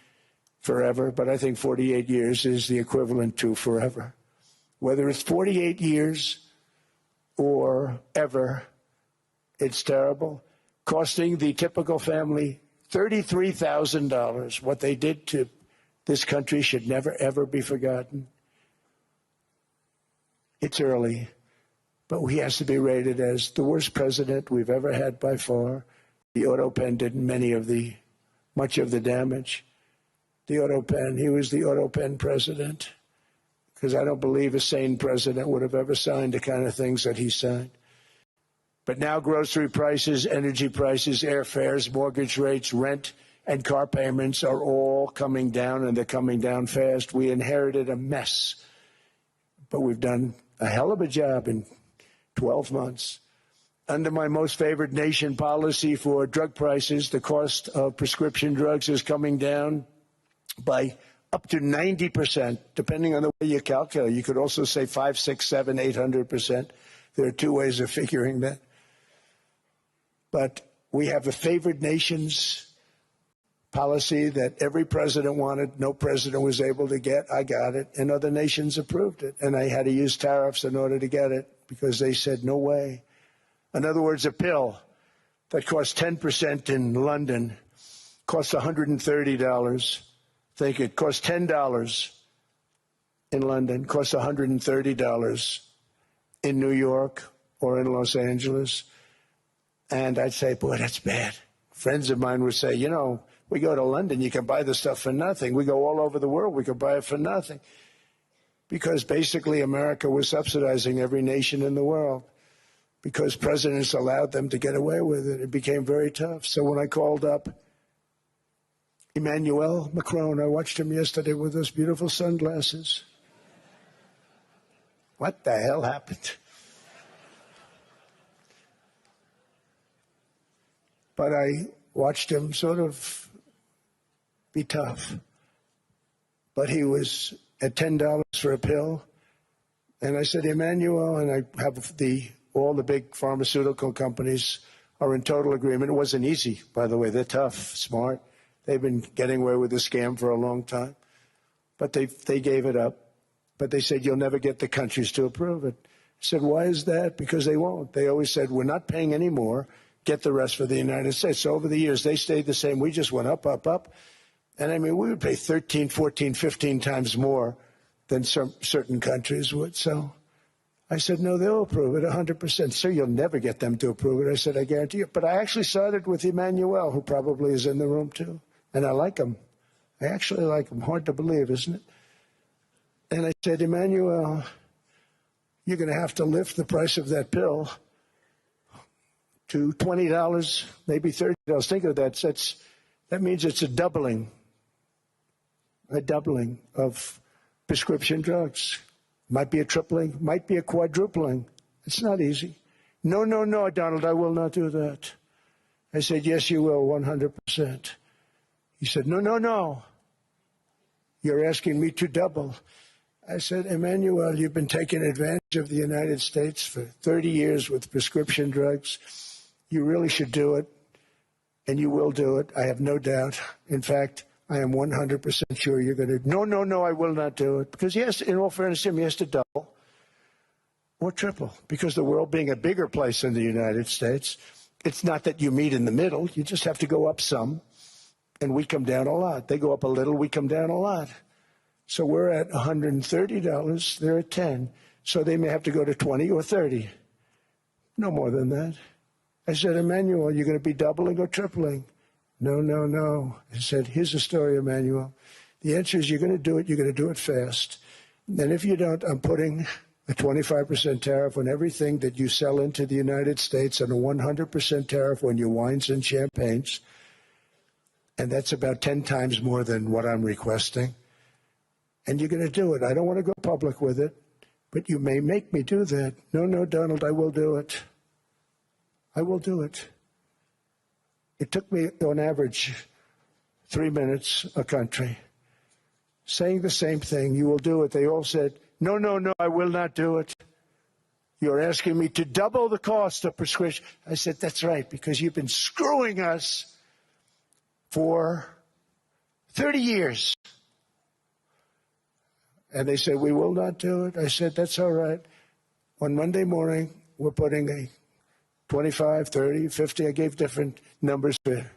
forever, but I think 48 years is the equivalent to forever. Whether it's 48 years or ever, it's terrible, costing the typical family $33,000. What they did to this country should never, ever be forgotten. It's early, but he has to be rated as the worst president we've ever had by far. The auto pen did much of the damage. The auto pen, he was the auto pen president, because I don't believe a sane president would have ever signed the kind of things that he signed. But now grocery prices, energy prices, airfares, mortgage rates, rent, and car payments are all coming down, and they're coming down fast. We inherited a mess, but we've done a hell of a job in 12 months. Under my most favored nation policy for drug prices, the cost of prescription drugs is coming down by up to 90%, depending on the way you calculate. You could also say 5, 6, 7, 800%. There are two ways of figuring that. But we have a favored nations policy that every president wanted, no president was able to get. I got it, and other nations approved it. And I had to use tariffs in order to get it because they said, no way. In other words, a pill that costs 10% in London costs $130. Think it costs $10 in London, costs $130 in New York or in Los Angeles. And I'd say, boy, that's bad. Friends of mine would say, you know, we go to London, you can buy the stuff for nothing. We go all over the world, we could buy it for nothing. Because basically America was subsidizing every nation in the world. Because presidents allowed them to get away with it. It became very tough. So when I called up Emmanuel Macron, I watched him yesterday with those beautiful sunglasses. What the hell happened? But I watched him sort of be tough. But he was at $10 for a pill. And I said, Emmanuel, and I have all the big pharmaceutical companies are in total agreement. It wasn't easy, by the way. They're tough, smart. They've been getting away with the scam for a long time. But they gave it up. But they said, you'll never get the countries to approve it. I said, why is that? Because they won't. They always said, we're not paying any more. Get the rest for the United States. So over the years, they stayed the same. We just went up, up, up. And I mean, we would pay 13, 14, 15 times more than certain countries would. So I said, no, they'll approve it 100%. Sir, you'll never get them to approve it. I said, I guarantee you. But I actually started with Emmanuel, who probably is in the room too. And I like him. I actually like him. Hard to believe, isn't it? And I said, Emmanuel, you're going to have to lift the price of that pill to $20, maybe $30. Think of that. That means it's a doubling of prescription drugs. Might be a tripling, might be a quadrupling. It's not easy. No, no, no, Donald, I will not do that. I said, yes, you will, 100%. He said, no, no, no. You're asking me to double. I said, Emmanuel, you've been taking advantage of the United States for 30 years with prescription drugs. You really should do it, and you will do it. I have no doubt. In fact, I am 100% sure you're going to. No, no, no, I will not do it. Because he has to, in all fairness to him, he has to double or triple. Because the world being a bigger place than the United States, it's not that you meet in the middle. You just have to go up some, and we come down a lot. They go up a little, we come down a lot. So we're at $130, they're at 10. So they may have to go to 20 or 30. No more than that. I said, Emmanuel, you're going to be doubling or tripling? No, no, no. I said, here's the story, Emmanuel. The answer is you're going to do it, you're going to do it fast. And if you don't, I'm putting a 25% tariff on everything that you sell into the United States and a 100% tariff on your wines and champagnes. And that's about 10 times more than what I'm requesting. And you're going to do it. I don't want to go public with it, but you may make me do that. No, no, Donald, I will do it. I will do it. It took me, on average, 3 minutes a country, saying the same thing. You will do it. They all said, no, no, no, I will not do it. You're asking me to double the cost of prescription. I said, that's right, because you've been screwing us for 30 years. And they said, we will not do it. I said, that's all right. On Monday morning, we're putting a 25, 30, 50. I gave different numbers for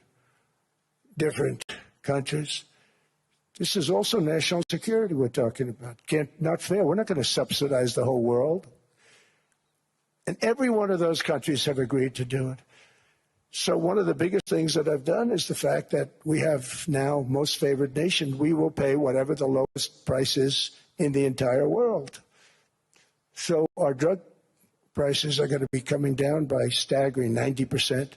different countries. This is also national security we're talking about. Not fair. We're not going to subsidize the whole world. And every one of those countries have agreed to do it. So one of the biggest things that I've done is the fact that we have now most favored nation. We will pay whatever the lowest price is in the entire world. So our drug prices are going to be coming down by staggering 90%.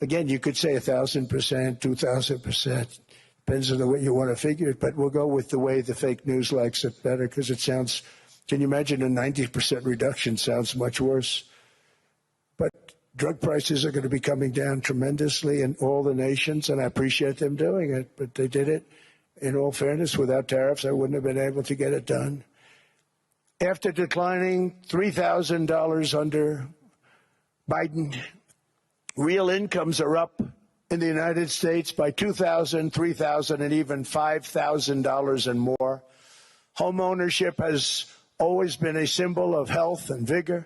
Again, you could say 1,000%, 2,000%. Depends on the way you want to figure it. But we'll go with the way the fake news likes it better because it sounds, can you imagine a 90% reduction sounds much worse. But drug prices are going to be coming down tremendously in all the nations, and I appreciate them doing it. But they did it, in all fairness, without tariffs. I wouldn't have been able to get it done. After declining $3,000 under Biden, real incomes are up in the United States by $2,000, $3,000, and even $5,000 and more. Home ownership has always been a symbol of health and vigor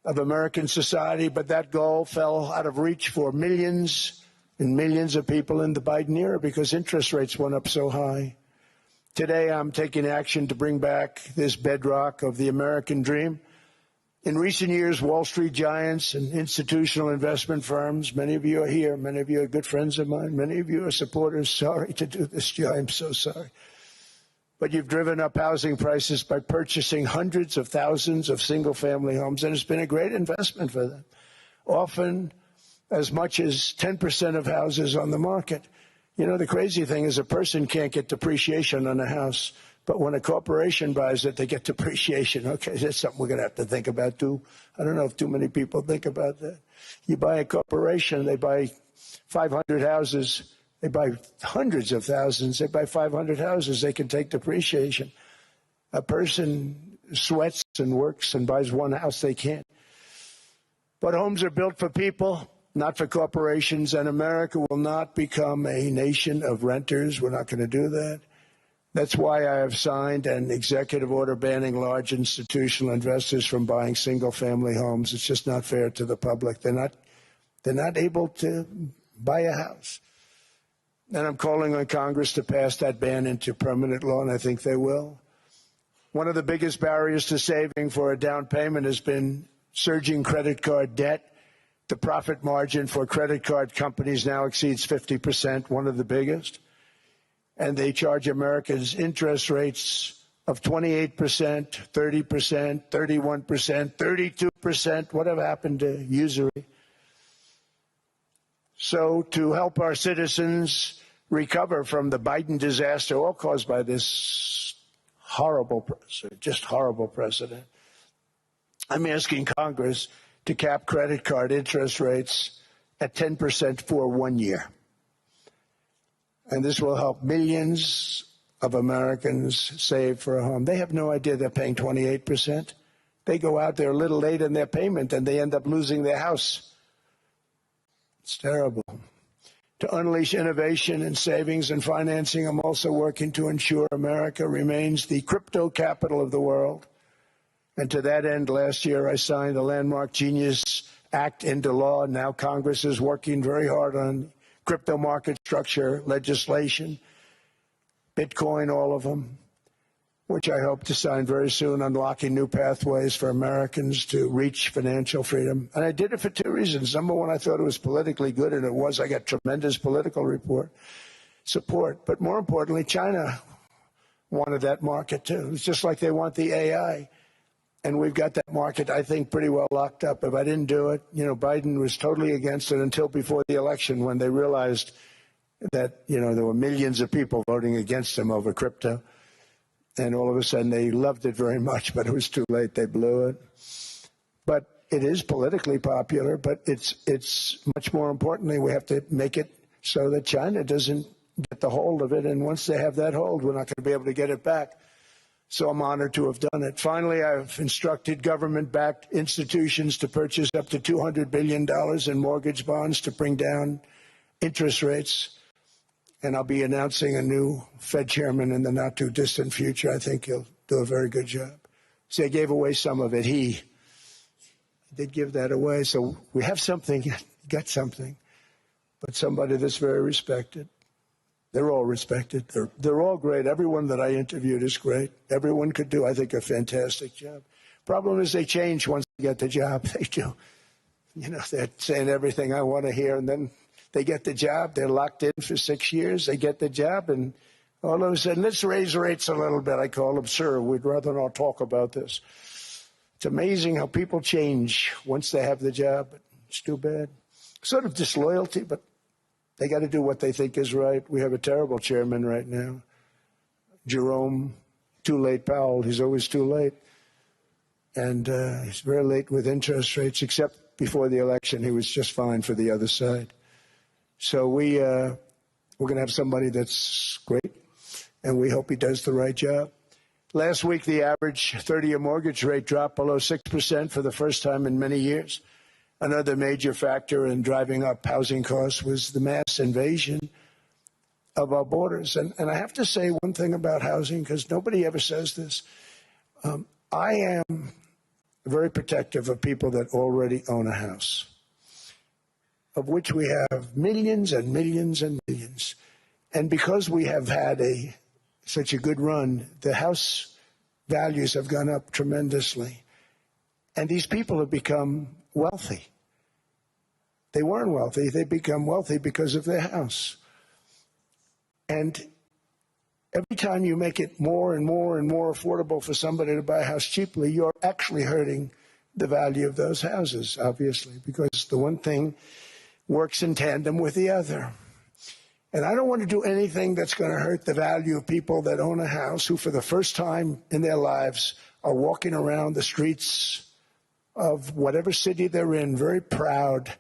of American society, but that goal fell out of reach for millions and millions of people in the Biden era because interest rates went up so high. Today, I'm taking action to bring back this bedrock of the American dream. In recent years, Wall Street giants and institutional investment firms, many of you are here, many of you are good friends of mine, many of you are supporters. Sorry to do this, Joe, I'm so sorry. But you've driven up housing prices by purchasing hundreds of thousands of single-family homes, and it's been a great investment for them. Often as much as 10% of houses on the market. You know, the crazy thing is a person can't get depreciation on a house, but when a corporation buys it, they get depreciation. Okay, that's something we're going to have to think about, too. I don't know if too many people think about that. You buy a corporation, they buy 500 houses. They buy hundreds of thousands. They buy 500 houses. They can take depreciation. A person sweats and works and buys one house, they can't. But homes are built for people, not for corporations, and America will not become a nation of renters. We're not going to do that. That's why I have signed an executive order banning large institutional investors from buying single-family homes. It's just not fair to the public. They're not able to buy a house. And I'm calling on Congress to pass that ban into permanent law, and I think they will. One of the biggest barriers to saving for a down payment has been surging credit card debt. The profit margin for credit card companies now exceeds 50%, one of the biggest. And they charge Americans interest rates of 28%, 30%, 31%, 32%. Whatever happened to usury? So to help our citizens recover from the Biden disaster, all caused by this horrible precedent, I'm asking Congress to cap credit card interest rates at 10% for 1 year. And this will help millions of Americans save for a home. They have no idea they're paying 28%. They go out there a little late in their payment and they end up losing their house. It's terrible. To unleash innovation in savings and financing, I'm also working to ensure America remains the crypto capital of the world. And to that end, last year I signed the landmark Genius Act into law. Now Congress is working very hard on crypto market structure legislation, Bitcoin, all of them, which I hope to sign very soon, unlocking new pathways for Americans to reach financial freedom. And I did it for two reasons. Number one, I thought it was politically good, and it was. I got tremendous political support. But more importantly, China wanted that market too. It's just like they want the AI. And we've got that market, I think, pretty well locked up. If I didn't do it, Biden was totally against it until before the election when they realized that, there were millions of people voting against him over crypto. And all of a sudden they loved it very much, but it was too late. They blew it. But it is politically popular, but it's much more importantly, we have to make it so that China doesn't get the hold of it. And once they have that hold, we're not going to be able to get it back. So I'm honored to have done it. Finally, I've instructed government-backed institutions to purchase up to $200 billion in mortgage bonds to bring down interest rates. And I'll be announcing a new Fed chairman in the not-too-distant future. I think he'll do a very good job. See, I gave away some of it. He did give that away. So we have something, got something, but somebody that's very respected. They're all respected. They're all great. Everyone that I interviewed is great. Everyone could do, I think, a fantastic job. Problem is they change once they get the job. They do. They're saying everything I want to hear, and then they get the job. They're locked in for 6 years. They get the job, and all of a sudden, let's raise rates a little bit. I call them, sir, we'd rather not talk about this. It's amazing how people change once they have the job. It's too bad. Sort of disloyalty, but they got to do what they think is right. We have a terrible chairman right now, Jerome Too Late Powell. He's always too late. And he's very late with interest rates, except before the election. He was just fine for the other side. So we're going to have somebody that's great, and we hope he does the right job. Last week, the average 30-year mortgage rate dropped below 6% for the first time in many years. Another major factor in driving up housing costs was the mass invasion of our borders. And I have to say one thing about housing, because nobody ever says this. I am very protective of people that already own a house, of which we have millions and millions and millions. And because we have had such a good run, the house values have gone up tremendously. And these people have become wealthy. They weren't wealthy. They become wealthy because of their house. And every time you make it more and more and more affordable for somebody to buy a house cheaply, you're actually hurting the value of those houses, obviously, because the one thing works in tandem with the other. And I don't want to do anything that's going to hurt the value of people that own a house who, for the first time in their lives, are walking around the streets of whatever city they're in, very proud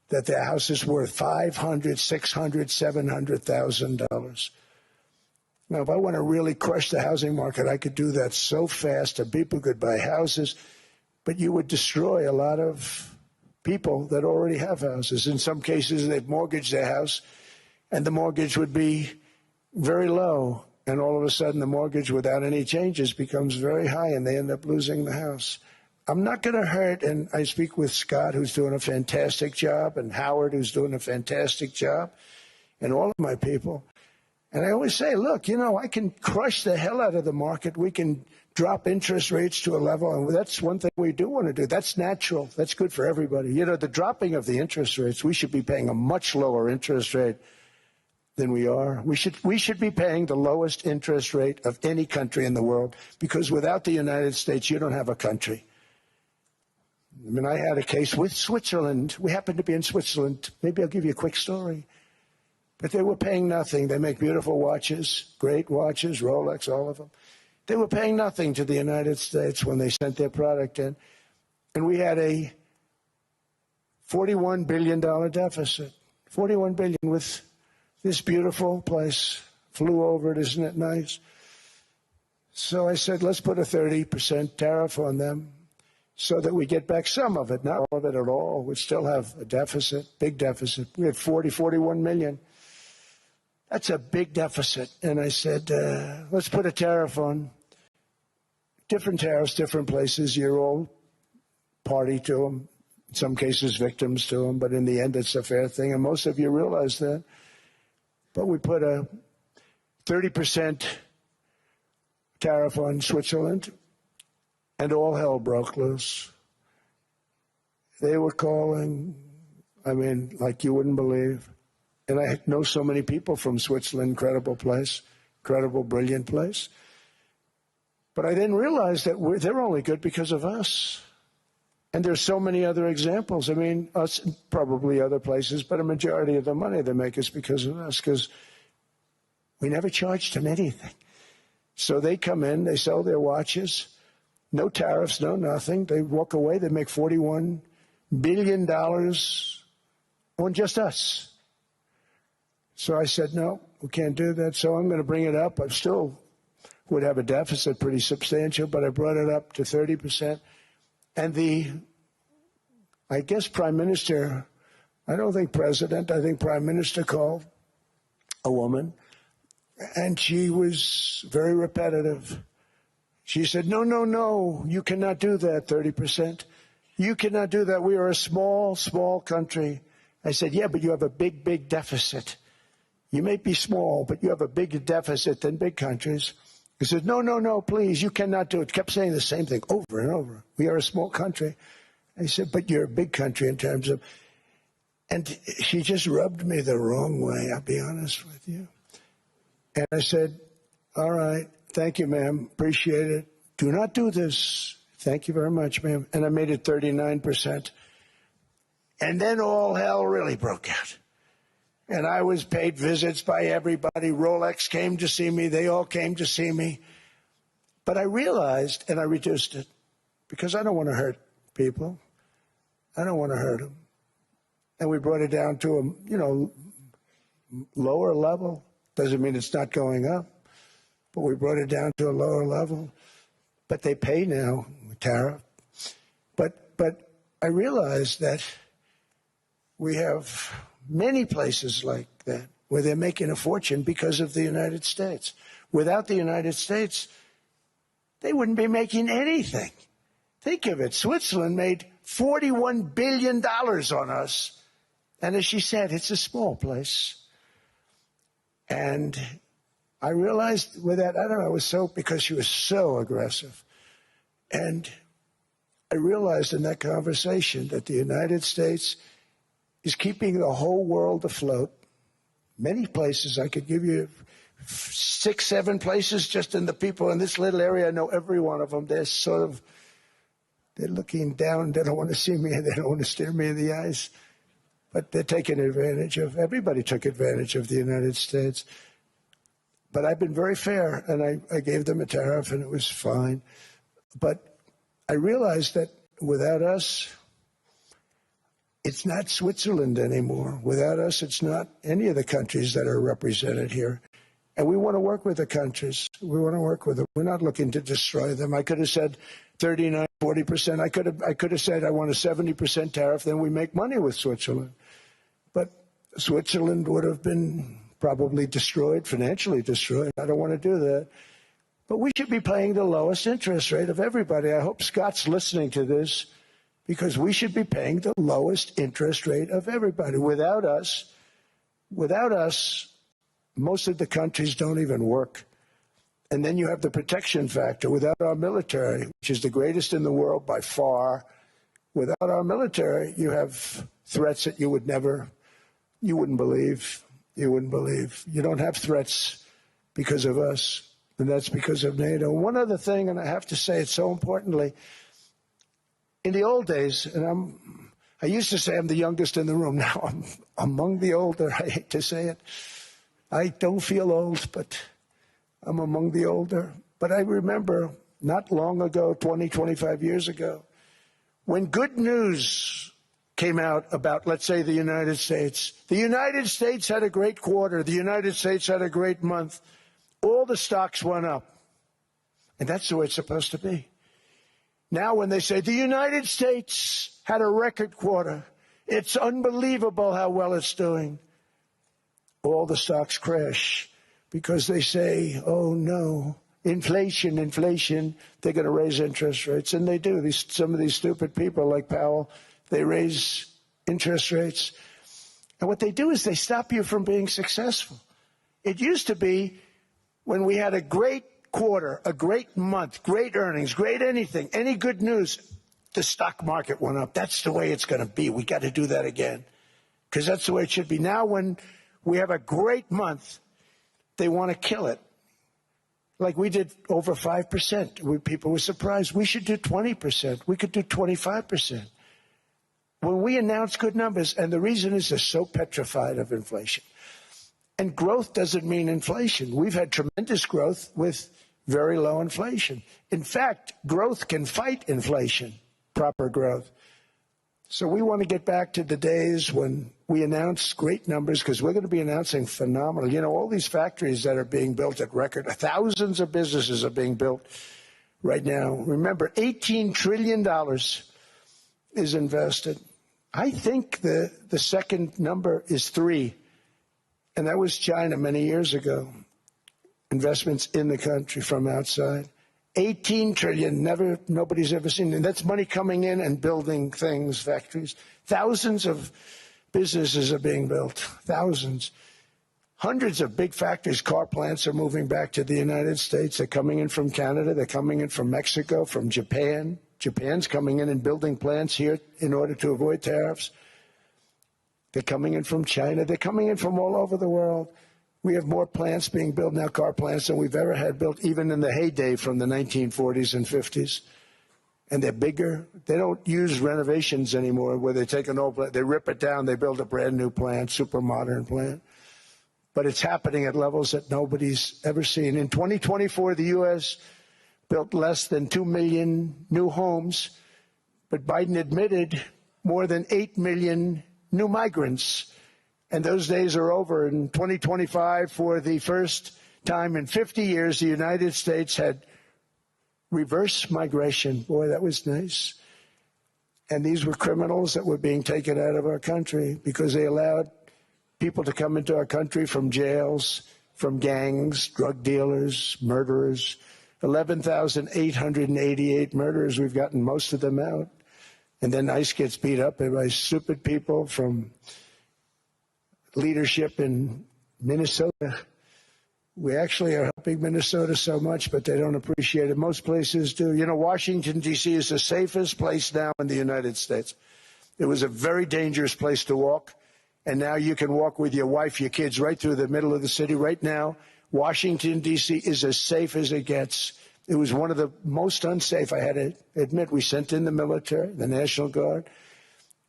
that their house is worth $500,000, $600,000, $700,000. Now, if I want to really crush the housing market, I could do that so fast, and people could buy houses, but you would destroy a lot of people that already have houses. In some cases, they've mortgaged their house, and the mortgage would be very low, and all of a sudden the mortgage without any changes becomes very high, and they end up losing the house. I'm not going to hurt, and I speak with Scott, who's doing a fantastic job, and Howard, who's doing a fantastic job, and all of my people. And I always say, look, I can crush the hell out of the market. We can drop interest rates to a level, and that's one thing we do want to do. That's natural. That's good for everybody. The dropping of the interest rates, we should be paying a much lower interest rate than we are. We should be paying the lowest interest rate of any country in the world, because without the United States, you don't have a country. I mean, I had a case with Switzerland. We happened to be in Switzerland. Maybe I'll give you a quick story. But they were paying nothing. They make beautiful watches, great watches, Rolex, all of them. They were paying nothing to the United States when they sent their product in. And we had a $41 billion deficit. $41 billion with this beautiful place. Flew over it, isn't it nice? So I said, let's put a 30% tariff on them so that we get back some of it, not all of it at all. We still have a deficit, big deficit. We had 41 million. That's a big deficit. And I said, let's put a tariff on. Different tariffs, different places. You're all party to them. In some cases, victims to them. But in the end, it's a fair thing. And most of you realize that. But we put a 30% tariff on Switzerland, and all hell broke loose. They were calling, I mean, like you wouldn't believe. And I know so many people from Switzerland, incredible place, incredible, brilliant place. But I didn't realize that they're only good because of us. And there's so many other examples. I mean, us, probably other places, but a majority of the money they make is because of us, because we never charged them anything. So they come in, they sell their watches, no tariffs, no nothing. They walk away, they make $41 billion on just us. So I said, no, we can't do that. So I'm going to bring it up. I still would have a deficit pretty substantial, but I brought it up to 30%. And I guess Prime Minister, I don't think President, I think Prime Minister called a woman. And she was very repetitive. She said, no, no, no, you cannot do that, 30%. You cannot do that. We are a small, small country. I said, yeah, but you have a big, big deficit. You may be small, but you have a bigger deficit than big countries. He said, no, no, no, please, you cannot do it. Kept saying the same thing over and over. We are a small country. I said, but you're a big country in terms of... And she just rubbed me the wrong way, I'll be honest with you. And I said, all right, thank you, ma'am. Appreciate it. Do not do this. Thank you very much, ma'am. And I made it 39%. And then all hell really broke out. And I was paid visits by everybody. Rolex came to see me. They all came to see me. But I realized, and I reduced it, because I don't want to hurt people. I don't want to hurt them. And we brought it down to a, lower level. Doesn't mean it's not going up, but we brought it down to a lower level. But they pay now, tariff. But I realized that we have many places like that where they're making a fortune because of the United States. Without the United States, they wouldn't be making anything. Think of it. Switzerland made $41 billion on us. And as she said, it's a small place. And I realized with that, I don't know, it was so, because she was so aggressive. And I realized in that conversation that the United States is keeping the whole world afloat. Many places, I could give you 6, 7 places just in the people in this little area. I know every one of them. They're looking down. They don't want to see me, and they don't want to stare me in the eyes. But they're taking advantage of, everybody took advantage of the United States. But I've been very fair, and I gave them a tariff, and it was fine. But I realized that without us, it's not Switzerland anymore. Without us, it's not any of the countries that are represented here. And we want to work with the countries. We want to work with them. We're not looking to destroy them. I could have said 39, 40%. I could have said I want a 70% tariff, then we make money with Switzerland. But Switzerland would have been probably destroyed, financially destroyed. I don't want to do that. But we should be paying the lowest interest rate of everybody. I hope Scott's listening to this, because we should be paying the lowest interest rate of everybody. Without us, most of the countries don't even work. And then you have the protection factor. Without our military, which is the greatest in the world by far, without our military, you have threats that you wouldn't believe. You wouldn't believe. You don't have threats because of us, and that's because of NATO. One other thing, and I have to say it so importantly, in the old days, and I used to say I'm the youngest in the room. Now I'm among the older. I hate to say it. I don't feel old, but I'm among the older. But I remember not long ago, 20, 25 years ago, when good news came out about, let's say, the United States. The United States had a great quarter. The United States had a great month. All the stocks went up. And that's the way it's supposed to be. Now when they say the United States had a record quarter, it's unbelievable how well it's doing, all the stocks crash because they say, oh, no, inflation, they're going to raise interest rates. And they do. Some of these stupid people like Powell, they raise interest rates. And what they do is they stop you from being successful. It used to be when we had a great quarter, a great month, great earnings, great anything, any good news, the stock market went up. That's the way it's going to be. We got to do that again because that's the way it should be. Now when we have a great month, they want to kill it. Like we did over 5%. People were surprised. We should do 20%. We could do 25%. When we announce good numbers, and the reason is they're so petrified of inflation. And growth doesn't mean inflation. We've had tremendous growth with very low inflation. In fact, growth can fight inflation, proper growth. So we want to get back to the days when we announce great numbers because we're going to be announcing phenomenal. You know, all these factories that are being built at record, thousands of businesses are being built right now. Remember, $18 trillion is invested. I think the second number is 3. And that was China many years ago. Investments in the country from outside. 18 trillion, nobody's ever seen. And that's money coming in and building things, factories. Thousands of businesses are being built. Thousands. Hundreds of big factories, car plants are moving back to the United States. They're coming in from Canada. They're coming in from Mexico, from Japan. Japan's coming in and building plants here in order to avoid tariffs. They're coming in from China. They're coming in from all over the world. We have more plants being built now, car plants, than we've ever had built, even in the heyday from the 1940s and 50s. And they're bigger. They don't use renovations anymore where they take an old plant, they rip it down, they build a brand new plant, super modern plant. But it's happening at levels that nobody's ever seen. In 2024, the U.S. built less than 2 million new homes, but Biden admitted more than 8 million new migrants. And those days are over. In 2025, for the first time in 50 years, the United States had reverse migration. Boy, that was nice. And these were criminals that were being taken out of our country because they allowed people to come into our country from jails, from gangs, drug dealers, murderers. 11,888 murderers. We've gotten most of them out. And then ICE gets beat up by stupid people from leadership in Minnesota. We actually are helping Minnesota so much, but they don't appreciate it. Most places do. You know, Washington, D.C. is the safest place now in the United States. It was a very dangerous place to walk, and now you can walk with your wife, your kids, right through the middle of the city. Right now, Washington, D.C. is as safe as it gets. It was one of the most unsafe. I had to admit, we sent in the military, the National Guard.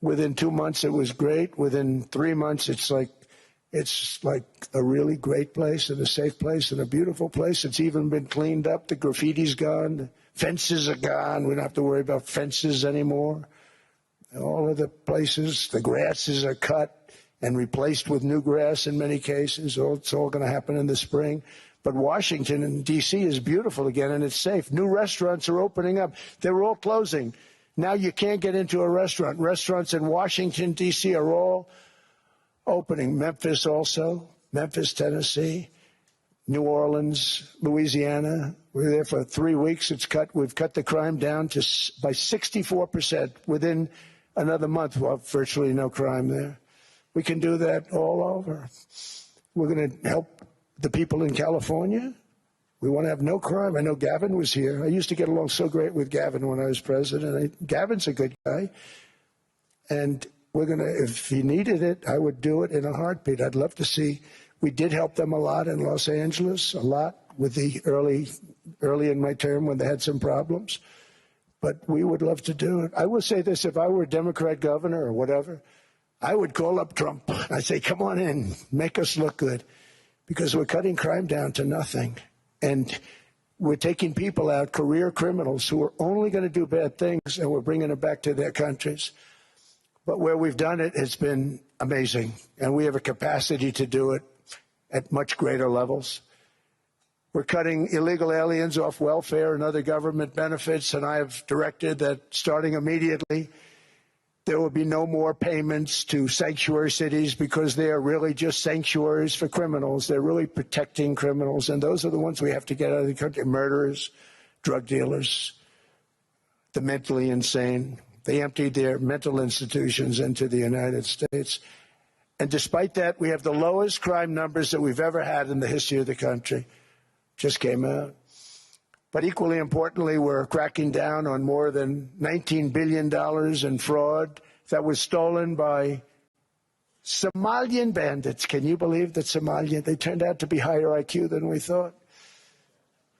Within 2 months, it was great. Within 3 months, it's like a really great place and a safe place and a beautiful place. It's even been cleaned up. The graffiti's gone. The fences are gone. We don't have to worry about fences anymore. All of the places, the grasses are cut and replaced with new grass in many cases. It's all going to happen in the spring. But Washington and D.C. is beautiful again, and it's safe. New restaurants are opening up. They were all closing. Now you can't get into a restaurant. Restaurants in Washington, D.C. are all opening. Memphis also, Memphis, Tennessee, New Orleans, Louisiana. We were there for 3 weeks. We've cut the crime down by 64%. Within another month, we'll have virtually no crime there. We can do that all over. We're going to help the people in California. We want to have no crime. I know Gavin was here. I used to get along so great with Gavin when I was president. Gavin's a good guy. And we're going to, if he needed it, I would do it in a heartbeat. I'd love to see. We did help them a lot in Los Angeles, a lot with the early in my term when they had some problems. But we would love to do it. I will say this, if I were a Democrat governor or whatever, I would call up Trump. I'd say, come on in, make us look good. Because we're cutting crime down to nothing. And we're taking people out, career criminals, who are only going to do bad things, and we're bringing them back to their countries. But where we've done it, it's been amazing. And we have a capacity to do it at much greater levels. We're cutting illegal aliens off welfare and other government benefits, and I have directed that starting immediately, there will be no more payments to sanctuary cities because they are really just sanctuaries for criminals. They're really protecting criminals, and those are the ones we have to get out of the country: murderers, drug dealers, the mentally insane. They emptied their mental institutions into the United States. And despite that, we have the lowest crime numbers that we've ever had in the history of the country. Just came out. But equally importantly, we're cracking down on more than $19 billion in fraud that was stolen by Somalian bandits. Can you believe that Somalian? They turned out to be higher IQ than we thought.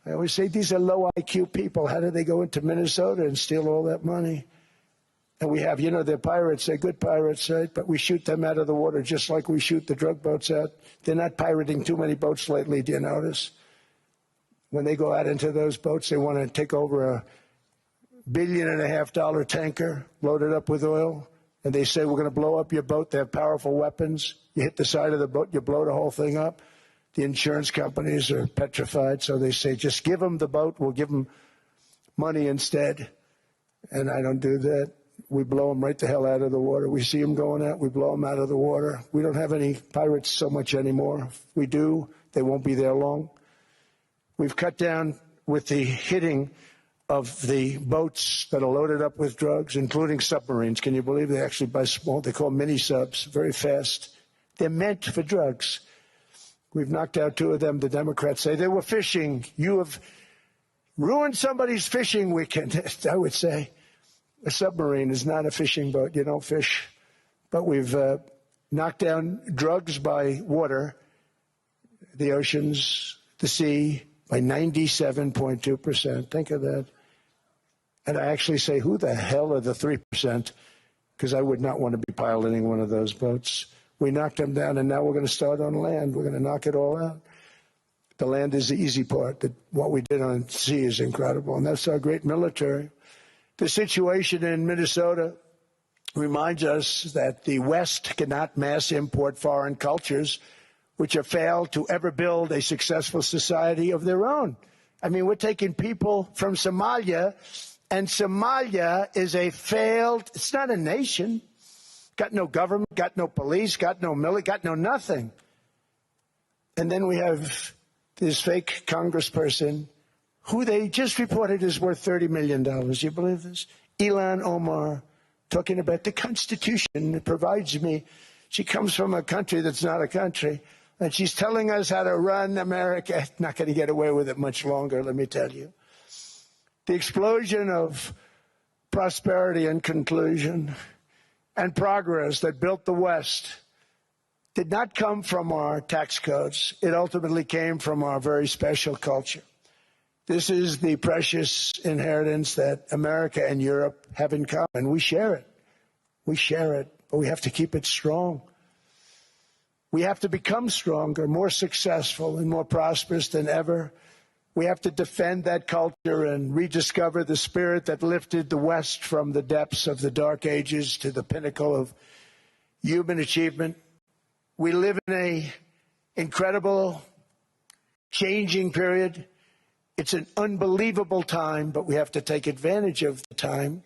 I always say these are low IQ people. How did they go into Minnesota and steal all that money? And we have, they're pirates. They're good pirates, right? But we shoot them out of the water just like we shoot the drug boats out. They're not pirating too many boats lately, do you notice? When they go out into those boats, they want to take over $1.5 billion tanker loaded up with oil. And they say, we're going to blow up your boat. They have powerful weapons. You hit the side of the boat, you blow the whole thing up. The insurance companies are petrified. So they say, just give them the boat. We'll give them money instead. And I don't do that. We blow them right the hell out of the water. We see them going out, we blow them out of the water. We don't have any pirates so much anymore. If we do, they won't be there long. We've cut down with the hitting of the boats that are loaded up with drugs, including submarines. Can you believe they actually buy small, they call mini subs, very fast. They're meant for drugs. We've knocked out 2 of them. The Democrats say they were fishing. You have ruined somebody's fishing weekend, I would say. A submarine is not a fishing boat. You don't fish. But we've knocked down drugs by water, the oceans, the sea, by 97.2%. Think of that. And I actually say, who the hell are the 3%? Because I would not want to be piloting one of those boats. We knocked them down, and now we're going to start on land. We're going to knock it all out. The land is the easy part. What we did on sea is incredible, and that's our great military. The situation in Minnesota reminds us that the West cannot mass import foreign cultures which have failed to ever build a successful society of their own. I mean, we're taking people from Somalia, and Somalia is a failed, it's not a nation. Got no government, got no police, got no military, got no nothing. And then we have this fake congressperson who they just reported is worth $30 million. You believe this? Ilhan Omar, talking about the Constitution that provides me. She comes from a country that's not a country, and she's telling us how to run America. Not going to get away with it much longer, let me tell you. The explosion of prosperity and conclusion and progress that built the West did not come from our tax codes. It ultimately came from our very special culture. This is the precious inheritance that America and Europe have in common. We share it. We share it, but we have to keep it strong. We have to become stronger, more successful, and more prosperous than ever. We have to defend that culture and rediscover the spirit that lifted the West from the depths of the Dark Ages to the pinnacle of human achievement. We live in an incredible, changing period. It's an unbelievable time, but we have to take advantage of the time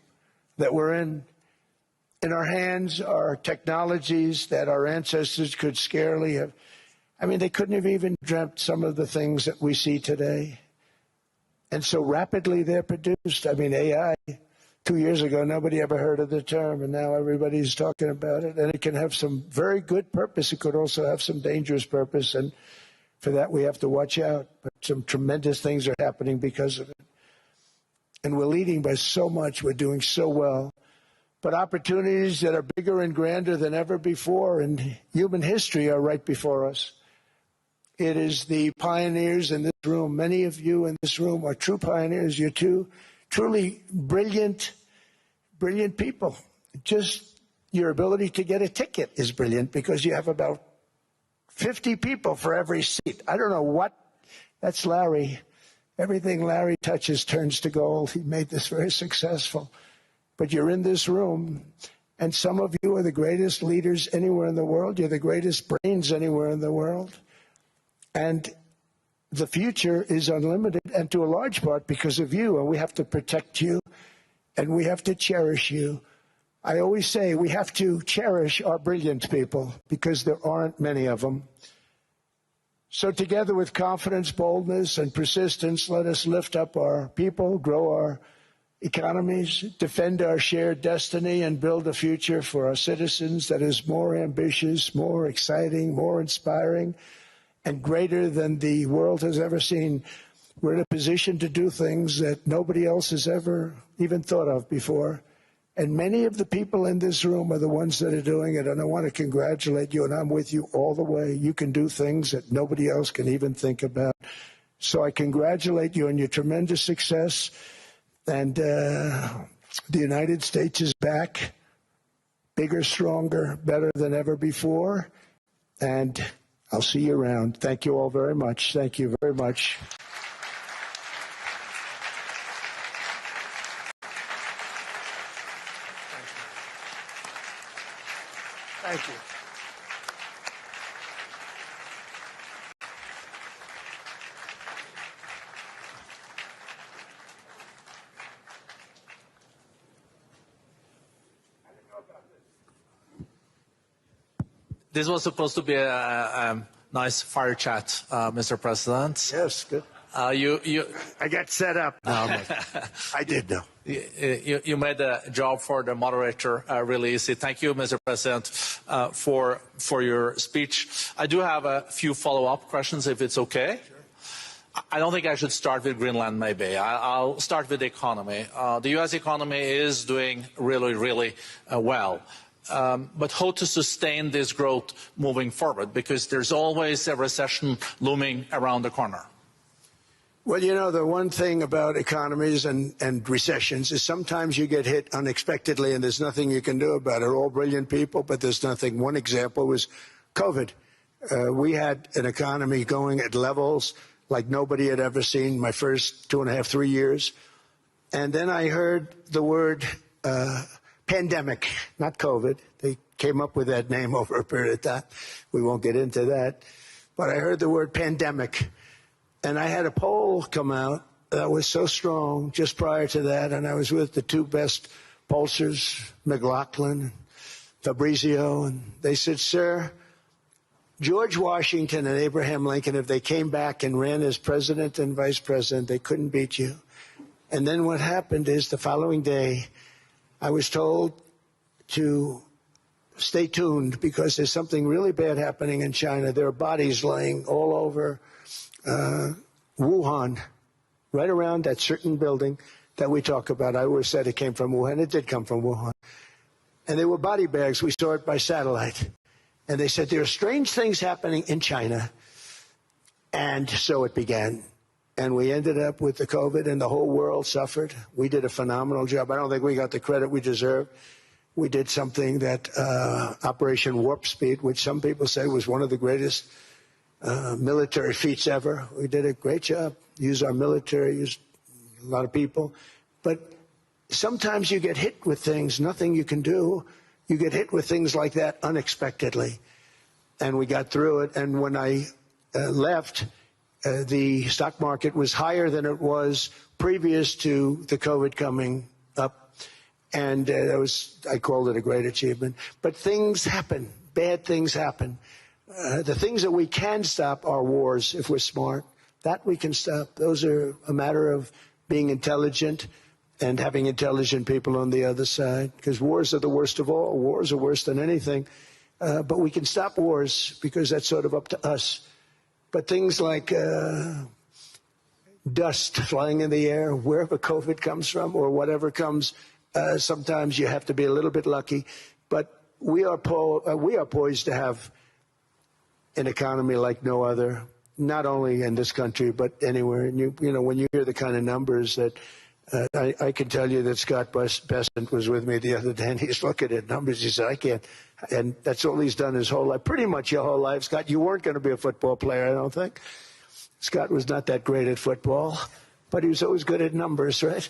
that we're in. In our hands are technologies that our ancestors could scarcely have. I mean, they couldn't have even dreamt some of the things that we see today. And so rapidly they're produced. I mean, AI, 2 years ago, nobody ever heard of the term, and now everybody's talking about it. And it can have some very good purpose. It could also have some dangerous purpose, and for that we have to watch out. But some tremendous things are happening because of it. And we're leading by so much. We're doing so well. But opportunities that are bigger and grander than ever before in human history are right before us. It is the pioneers in this room. Many of you in this room are true pioneers. You're truly brilliant people. Just your ability to get a ticket is brilliant because you have about 50 people for every seat. I don't know what. That's Larry. Everything Larry touches turns to gold. He made this very successful. But you're in this room, And some of you are the greatest leaders anywhere in the world. You're the greatest brains anywhere in the world. And the future is unlimited, and to a large part because of you. And we have to protect you, and we have to cherish you. I always say we have to cherish our brilliant people because there aren't many of them. So together with confidence, boldness, and persistence, let us lift up our people, grow our economies, defend our shared destiny, and build a future for our citizens that is more ambitious, more exciting, more inspiring, and greater than the world has ever seen. We're in a position to do things that nobody else has ever even thought of before. And many of the people in this room are the ones that are doing it. And I want to congratulate you, and I'm with you all the way. You can do things that nobody else can even think about. So I congratulate you on your tremendous success. And the United States is back, bigger, stronger, better than ever before. And I'll see you around. Thank you all very much. Thank you very much. Thank you. This was supposed to be a nice fire chat, Mr. President. Yes, good. I got set up. No, I did, though. You made the job for the moderator really easy. Thank you, Mr. President, for your speech. I do have a few follow-up questions, if it's okay. Sure. I don't think I should start with Greenland, maybe. I'll start with the economy. The U.S. economy is doing really, really well. But how to sustain this growth moving forward? Because there's always a recession looming around the corner. Well, you know, the one thing about economies and recessions is sometimes you get hit unexpectedly and there's nothing you can do about it. All brilliant people, but there's nothing. One example was COVID. We had an economy going at levels like nobody had ever seen my first 2.5, 3 years. And then I heard the word pandemic, not COVID. They came up with that name over a period of time. We won't get into that. But I heard the word pandemic. And I had a poll come out that was so strong just prior to that, and I was with the two best pollsters, McLaughlin and Fabrizio, and they said, sir, George Washington and Abraham Lincoln, if they came back and ran as president and vice president, they couldn't beat you. And then what happened is the following day, I was told to stay tuned because there's something really bad happening in China. There are bodies laying all over Wuhan, right around that certain building that we talk about. I always said it came from Wuhan. It did come from Wuhan. And they were body bags. We saw it by satellite. And they said there are strange things happening in China. And so it began. And we ended up with the COVID, and the whole world suffered. We did a phenomenal job. I don't think we got the credit we deserve. We did something that Operation Warp Speed, which some people say was one of the greatest military feats ever. We did a great job. Used our military, used a lot of people. But sometimes you get hit with things, nothing you can do. You get hit with things like that unexpectedly. And we got through it. And when I left, the stock market was higher than it was previous to the COVID coming up. And I called it a great achievement. But things happen. Bad things happen. The things that we can stop are wars if we're smart. That we can stop. Those are a matter of being intelligent and having intelligent people on the other side. Because wars are the worst of all. Wars are worse than anything. But we can stop wars because that's sort of up to us. But things like dust flying in the air, wherever COVID comes from or whatever comes, sometimes you have to be a little bit lucky. But we are poised to have an economy like no other, not only in this country, but anywhere. And you know, when you hear the kind of numbers that I can tell you that Scott Bessent was with me the other day, and he's looking at numbers. He said, I can't. And that's all he's done his whole life, pretty much your whole life. Scott, you weren't going to be a football player, I don't think. Scott was not that great at football, but he was always good at numbers, right?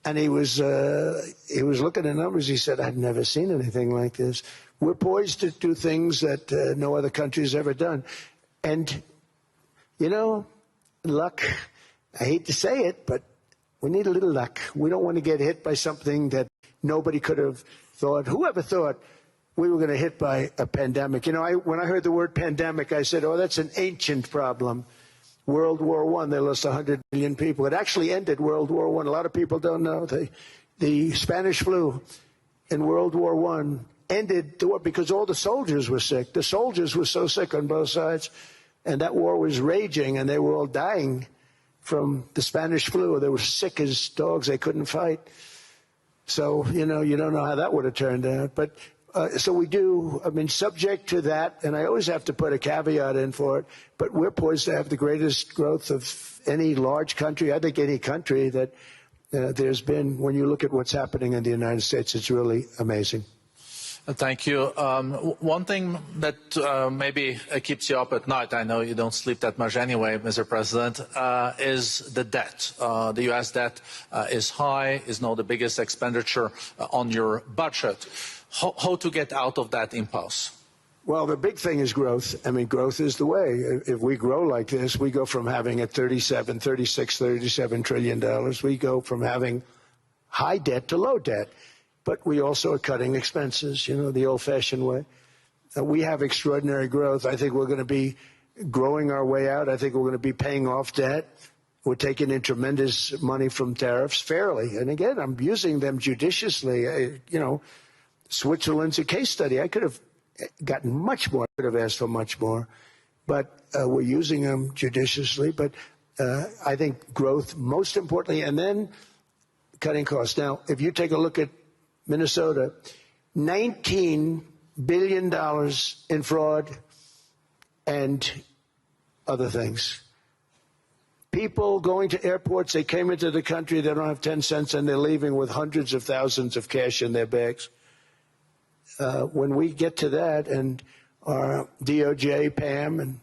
and he was looking at numbers. He said, "I've never seen anything like this." We're poised to do things that no other country has ever done. And, you know, luck, I hate to say it, but we need a little luck. We don't want to get hit by something that nobody could have thought. Whoever thought we were going to hit by a pandemic? You know, when I heard the word pandemic, I said, oh, that's an ancient problem. World War I, they lost 100 million people. It actually ended World War I. A lot of people don't know. The Spanish flu in World War I ended the war because all the soldiers were sick. The soldiers were so sick on both sides, and that war was raging, and they were all dying from the Spanish flu. They were sick as dogs. They couldn't fight. So, you know, you don't know how that would have turned out. But so we do, I mean, subject to that, and I always have to put a caveat in for it, but we're poised to have the greatest growth of any large country, I think any country that there's been. When you look at what's happening in the United States, it's really amazing. Thank you. One thing that maybe keeps you up at night, I know you don't sleep that much anyway, Mr. President, is the debt. The U.S. debt is high, is now the biggest expenditure on your budget. How to get out of that impasse? Well, the big thing is growth. I mean, growth is the way. If we grow like this, we go from having at $37 trillion. We go from having high debt to low debt. But we also are cutting expenses, you know, the old-fashioned way. We have extraordinary growth. I think we're going to be growing our way out. I think we're going to be paying off debt. We're taking in tremendous money from tariffs fairly. And again, I'm using them judiciously. You know, Switzerland's a case study. I could have gotten much more. I could have asked for much more. But we're using them judiciously. But I think growth, most importantly, and then cutting costs. Now, if you take a look at Minnesota, $19 billion in fraud and other things. People going to airports, they came into the country, they don't have 10 cents, and they're leaving with hundreds of thousands of cash in their bags. When we get to that, and our DOJ, Pam, and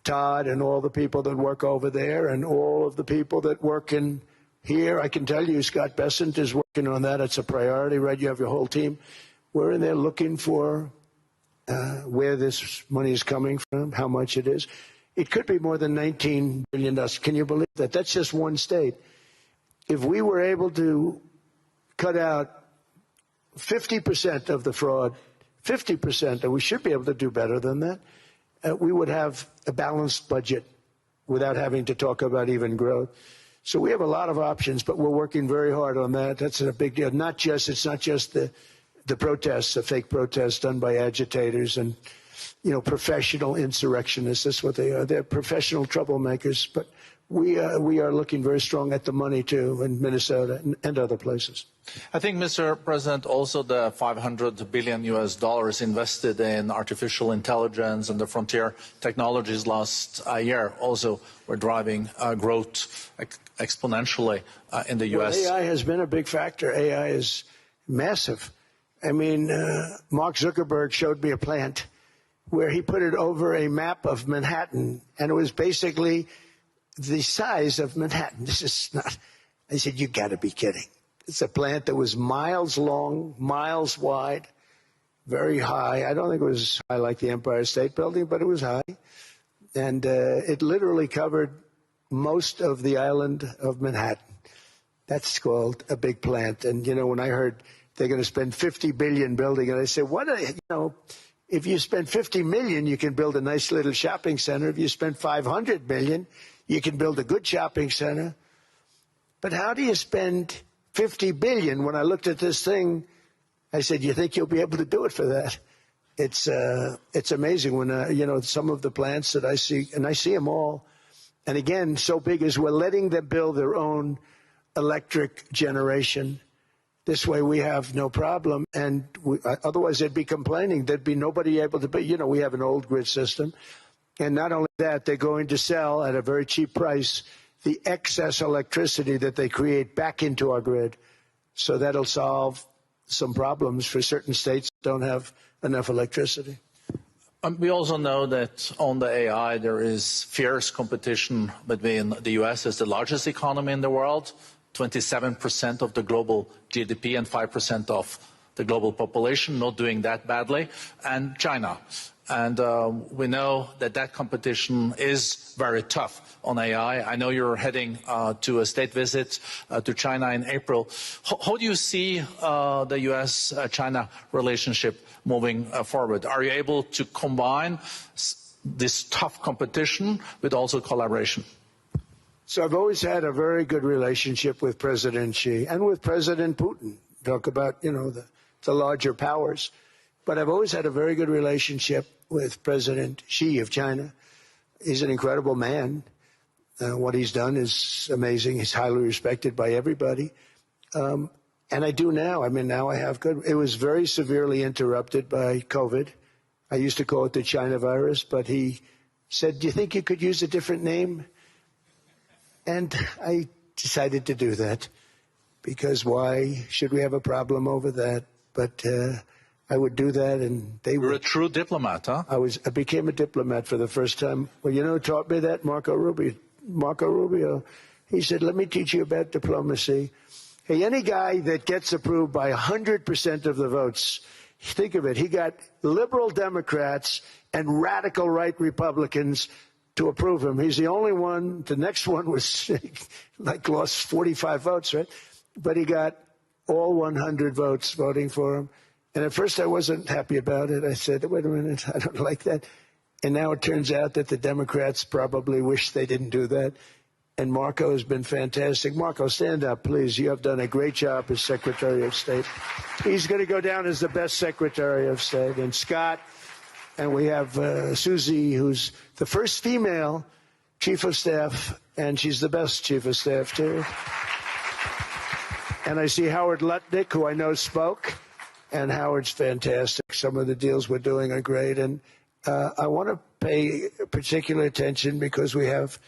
Todd, and all the people that work over there, and all of the people that work in here, I can tell you, Scott Bessent is working on that. It's a priority, right? You have your whole team. We're in there looking for where this money is coming from, how much it is. It could be more than $19 billion. Can you believe that? That's just one state. If we were able to cut out 50% of the fraud, 50%, and we should be able to do better than that, we would have a balanced budget without having to talk about even growth. So we have a lot of options, but we're working very hard on that. That's a big deal. It's not just the protests, the fake protests done by agitators and, you know, professional insurrectionists. That's what they are. They're professional troublemakers. But we are looking very strong at the money, too, in Minnesota and other places. I think, Mr. President, also the $500 billion invested in artificial intelligence and the frontier technologies last year also were driving growth exponentially in the U.S. Well, AI has been a big factor. AI is massive. I mean, Mark Zuckerberg showed me a plant where he put it over a map of Manhattan, and it was basically the size of Manhattan. This is not, I said, you got to be kidding. It's a plant that was miles long, miles wide, very high. I don't think it was high like the Empire State Building, but it was high. And it literally covered most of the island of Manhattan. That's called a big plant. And, you know, when I heard they're going to spend $50 billion building it, I said, what, you know, if you spend $50 million, you can build a nice little shopping center. If you spend $500 million, you can build a good shopping center. But how do you spend $50 billion? When I looked at this thing, I said, you think you'll be able to do it for that? It's amazing when, you know, some of the plants that I see, and I see them all. And again, so big as we're letting them build their own electric generation. This way we have no problem. And otherwise they'd be complaining. There'd be nobody able to, you know, we have an old grid system. And not only that, they're going to sell at a very cheap price the excess electricity that they create back into our grid. So that'll solve some problems for certain states that don't have enough electricity. We also know that on the AI there is fierce competition between the U.S. as the largest economy in the world 27% of the global GDP and 5% of the global population, not doing that badly, and China. And we know that that competition is very tough on AI. I know you're heading to a state visit to China in April. How do you see the US-China relationship moving forward? Are you able to combine this tough competition with also collaboration? So I've always had a very good relationship with President Xi and with President Putin. Talk about, the larger powers. But I've always had a very good relationship with President Xi of China. He's an incredible man. What he's done is amazing. He's highly respected by everybody. And I do now. Now I have good. It was very severely interrupted by COVID. I used to call it the China virus, but he said, "Do you think you could use a different name?" And I decided to do that because why should we have a problem over that? But I would do that, and they were. You're a true diplomat, huh? I became a diplomat for the first time. Well, who taught me that? Marco Rubio. He said, "Let me teach you about diplomacy." Hey, any guy that gets approved by 100% of the votes, think of it. He got liberal Democrats and radical right Republicans to approve him. He's the only one. The next one was lost 45 votes, right? But he got all 100 votes voting for him. And at first I wasn't happy about it. I said, "Wait a minute, I don't like that." And now it turns out that the Democrats probably wish they didn't do that. And Marco has been fantastic. Marco, stand up, please. You have done a great job as Secretary of State. He's going to go down as the best Secretary of State. And Scott, and we have Susie, who's the first female Chief of Staff, and she's the best Chief of Staff, too. And I see Howard Lutnick, who I know spoke, and Howard's fantastic. Some of the deals we're doing are great. And I want to pay particular attention because we have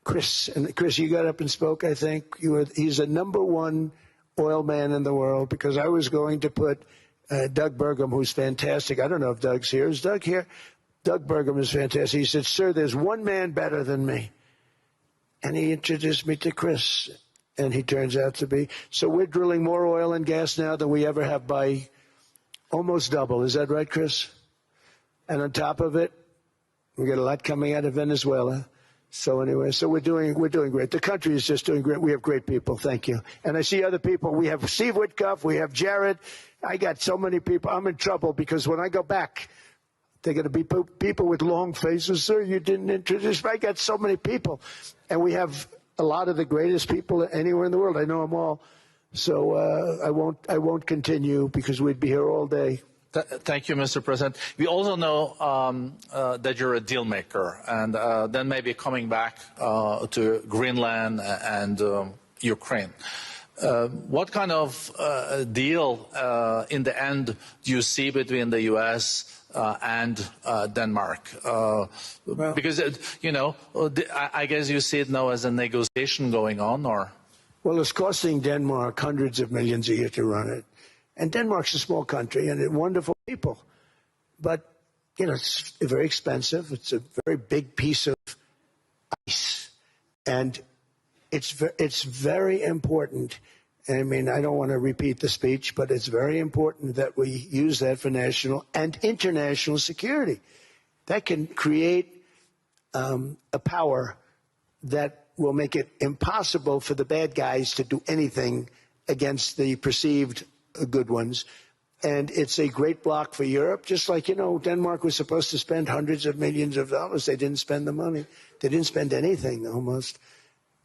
Chris. And Chris, you got up and spoke, I think. He's the #1 oil man in the world because I was going to put Doug Burgum, who's fantastic. I don't know if Doug's here. Is Doug here? Doug Burgum is fantastic. He said, "Sir, there's one man better than me." And he introduced me to Chris. And he turns out to be. So we're drilling more oil and gas now than we ever have by almost double. Is that right, Chris? And on top of it, we got a lot coming out of Venezuela. So anyway, we're doing great. The country is just doing great. We have great people. Thank you. And I see other people. We have Steve Witkoff. We have Jared. I got so many people. I'm in trouble because when I go back, they're going to be people with long faces. "Sir, you didn't introduce me." I got so many people. And we have a lot of the greatest people anywhere in the world. I know them all. So I won't continue because we'd be here all day. Thank you, Mr. President. We also know that you're a deal maker, and then maybe coming back to Greenland and Ukraine. What kind of deal in the end do you see between the U.S. And Denmark? Because, I guess you see it now as a negotiation going on, or? Well, it's costing Denmark hundreds of millions a year to run it. And Denmark's a small country and wonderful people. But, it's very expensive. It's a very big piece of ice. And it's very important. I don't want to repeat the speech, but it's very important that we use that for national and international security. That can create a power that will make it impossible for the bad guys to do anything against the perceived good ones. And it's a great block for Europe, just like, Denmark was supposed to spend hundreds of millions of dollars. They didn't spend the money. They didn't spend anything, almost.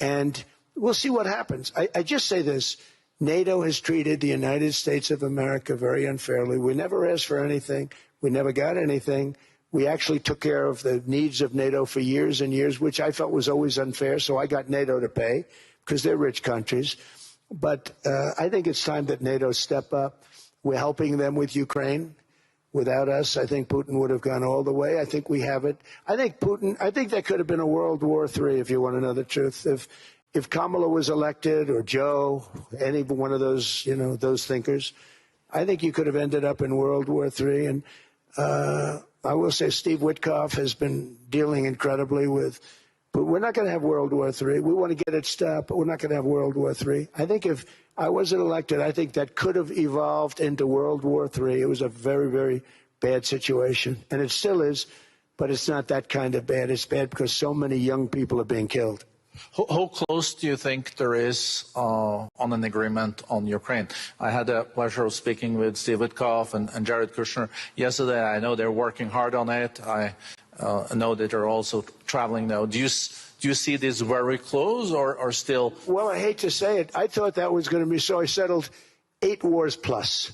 And we'll see what happens. I just say this. NATO has treated the United States of America very unfairly. We never asked for anything. We never got anything. We actually took care of the needs of NATO for years and years, which I felt was always unfair. So I got NATO to pay because they're rich countries. But I think it's time that NATO step up. We're helping them with Ukraine. Without us, I think Putin would have gone all the way. I think we have it. I think there could have been a World War III, if you want to know the truth. If Kamala was elected, or Joe, any one of those, those thinkers, I think you could have ended up in World War III. And I will say Steve Witkoff has been dealing incredibly with We're not going to have World War III. We want to get it stopped, but we're not going to have World War III. I think if I wasn't elected, I think that could have evolved into World War III. It was a very, very bad situation, and it still is, but it's not that kind of bad. It's bad because so many young people are being killed. How close do you think there is on an agreement on Ukraine? I had the pleasure of speaking with Steve Witkoff and Jared Kushner yesterday. I know they're working hard on it. I know that they're also traveling now. Do you see this very close or still? Well, I hate to say it. I thought that was going to be so. I settled 8 wars plus,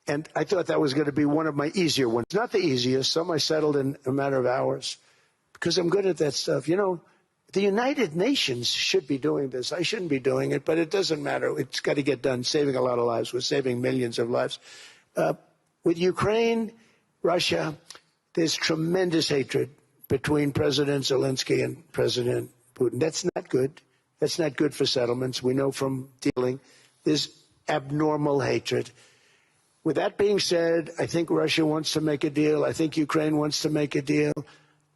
and I thought that was going to be one of my easier ones. Not the easiest. Some I settled in a matter of hours because I'm good at that stuff. You know, the United Nations should be doing this. I shouldn't be doing it, but it doesn't matter. It's got to get done, saving a lot of lives. We're saving millions of lives. With Ukraine, Russia, there's tremendous hatred between President Zelensky and President Putin. That's not good. That's not good for settlements. We know from dealing. There's abnormal hatred. With that being said, I think Russia wants to make a deal. I think Ukraine wants to make a deal.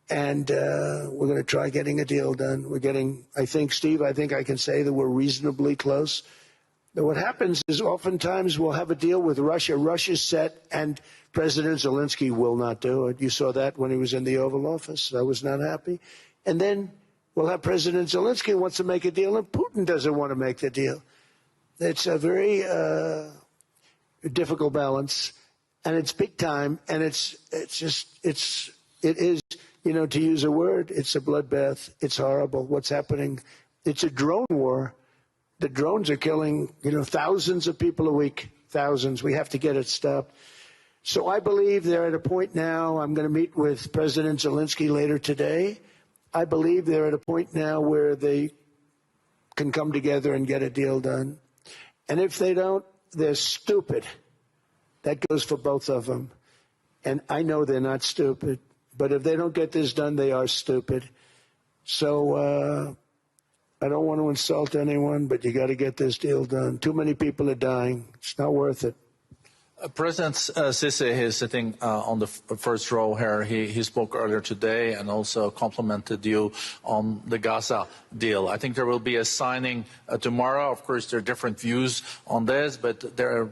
And we're going to try getting a deal done. We're getting, I think, Steve, I think I can say that we're reasonably close. But what happens is oftentimes we'll have a deal with Russia. Russia's set, and President Zelensky will not do it. You saw that when he was in the Oval Office. I was not happy. And then we'll have President Zelensky who wants to make a deal, and Putin doesn't want to make the deal. It's a very difficult balance, and it's big time, and it is. You know, to use a word, it's a bloodbath. It's horrible what's happening. It's a drone war. The drones are killing, thousands of people a week, thousands. We have to get it stopped. So I believe they're at a point now. I'm going to meet with President Zelensky later today. I believe they're at a point now where they can come together and get a deal done. And if they don't, they're stupid. That goes for both of them. And I know they're not stupid. But if they don't get this done, they are stupid. So I don't want to insult anyone, but you got to get this deal done. Too many people are dying. It's not worth it. President Sisi is sitting on the first row here. He spoke earlier today and also complimented you on the Gaza deal. I think there will be a signing tomorrow. Of course, there are different views on this, but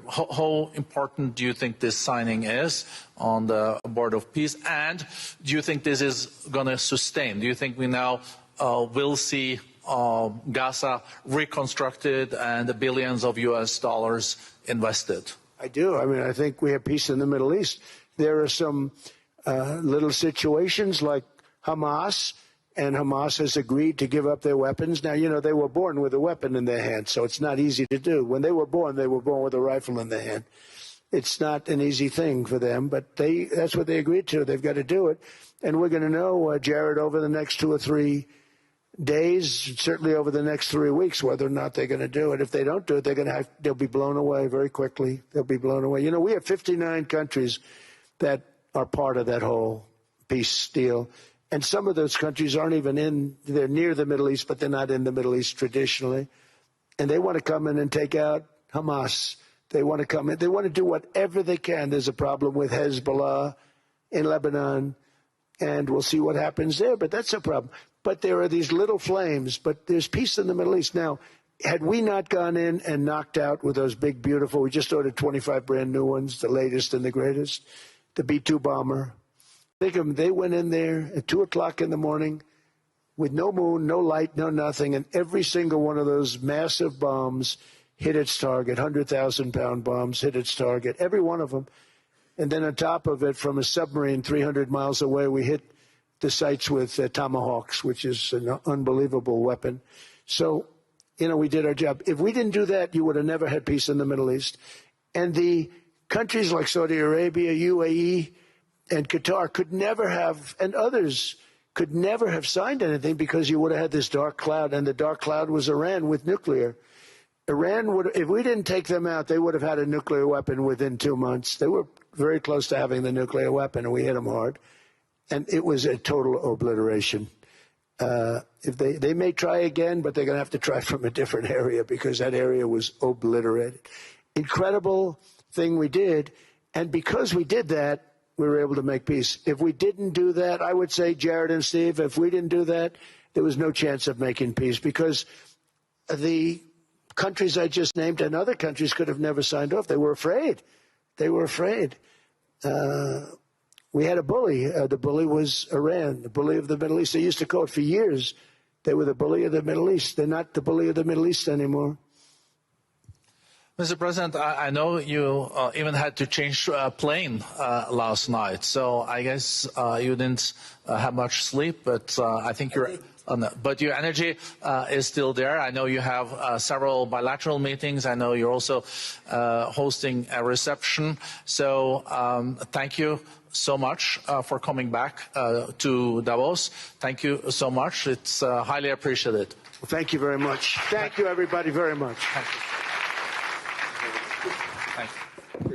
how important do you think this signing is on the board of peace? And do you think this is going to sustain? Do you think we now will see Gaza reconstructed and the billions of US dollars invested? I do. I mean, I think we have peace in the Middle East. There are some little situations like Hamas, and Hamas has agreed to give up their weapons. Now, they were born with a weapon in their hand, so it's not easy to do. When they were born with a rifle in their hand. It's not an easy thing for them, but that's what they agreed to. They've got to do it. And we're going to know, Jared, over the next 2 or 3 days, certainly over the next 3 weeks, whether or not they're going to do it. If they don't do it, they'll be blown away very quickly. They'll be blown away. We have 59 countries that are part of that whole peace deal. And some of those countries aren't even they're near the Middle East, but they're not in the Middle East traditionally. And they want to come in and take out Hamas. They want to come in. They want to do whatever they can. There's a problem with Hezbollah in Lebanon, and we'll see what happens there. But that's a problem. But there are these little flames, but there's peace in the Middle East. Now, had we not gone in and knocked out with those big, beautiful, we just ordered 25 brand new ones, the latest and the greatest, the B-2 bomber. Think of them, they went in there at 2 o'clock in the morning with no moon, no light, no nothing, and every single one of those massive bombs hit its target, 100,000-pound bombs hit its target, every one of them. And then on top of it, from a submarine 300 miles away, we hit the sites with tomahawks, which is an unbelievable weapon. So, we did our job. If we didn't do that, you would have never had peace in the Middle East. And the countries like Saudi Arabia, UAE, and Qatar could never have, and others could never have signed anything because you would have had this dark cloud, and the dark cloud was Iran with nuclear. Iran would, if we didn't take them out, they would have had a nuclear weapon within 2 months. They were very close to having the nuclear weapon, and we hit them hard. And it was a total obliteration. If they may try again, but they're going to have to try from a different area because that area was obliterated. Incredible thing we did. And because we did that, we were able to make peace. If we didn't do that, I would say, Jared and Steve, if we didn't do that, there was no chance of making peace because the countries I just named and other countries could have never signed off. They were afraid. They were afraid. We had a bully. The bully was Iran, the bully of the Middle East. They used to call it for years. They were the bully of the Middle East. They're not the bully of the Middle East anymore. Mr. President, I know you even had to change a plane last night, so I guess you didn't have much sleep, but I think but your energy is still there. I know you have several bilateral meetings. I know you're also hosting a reception. So thank you so much for coming back to Davos. Thank you so much. It's highly appreciated. Well, thank you very much. Thank you, everybody, very much. Thank you. Thank you.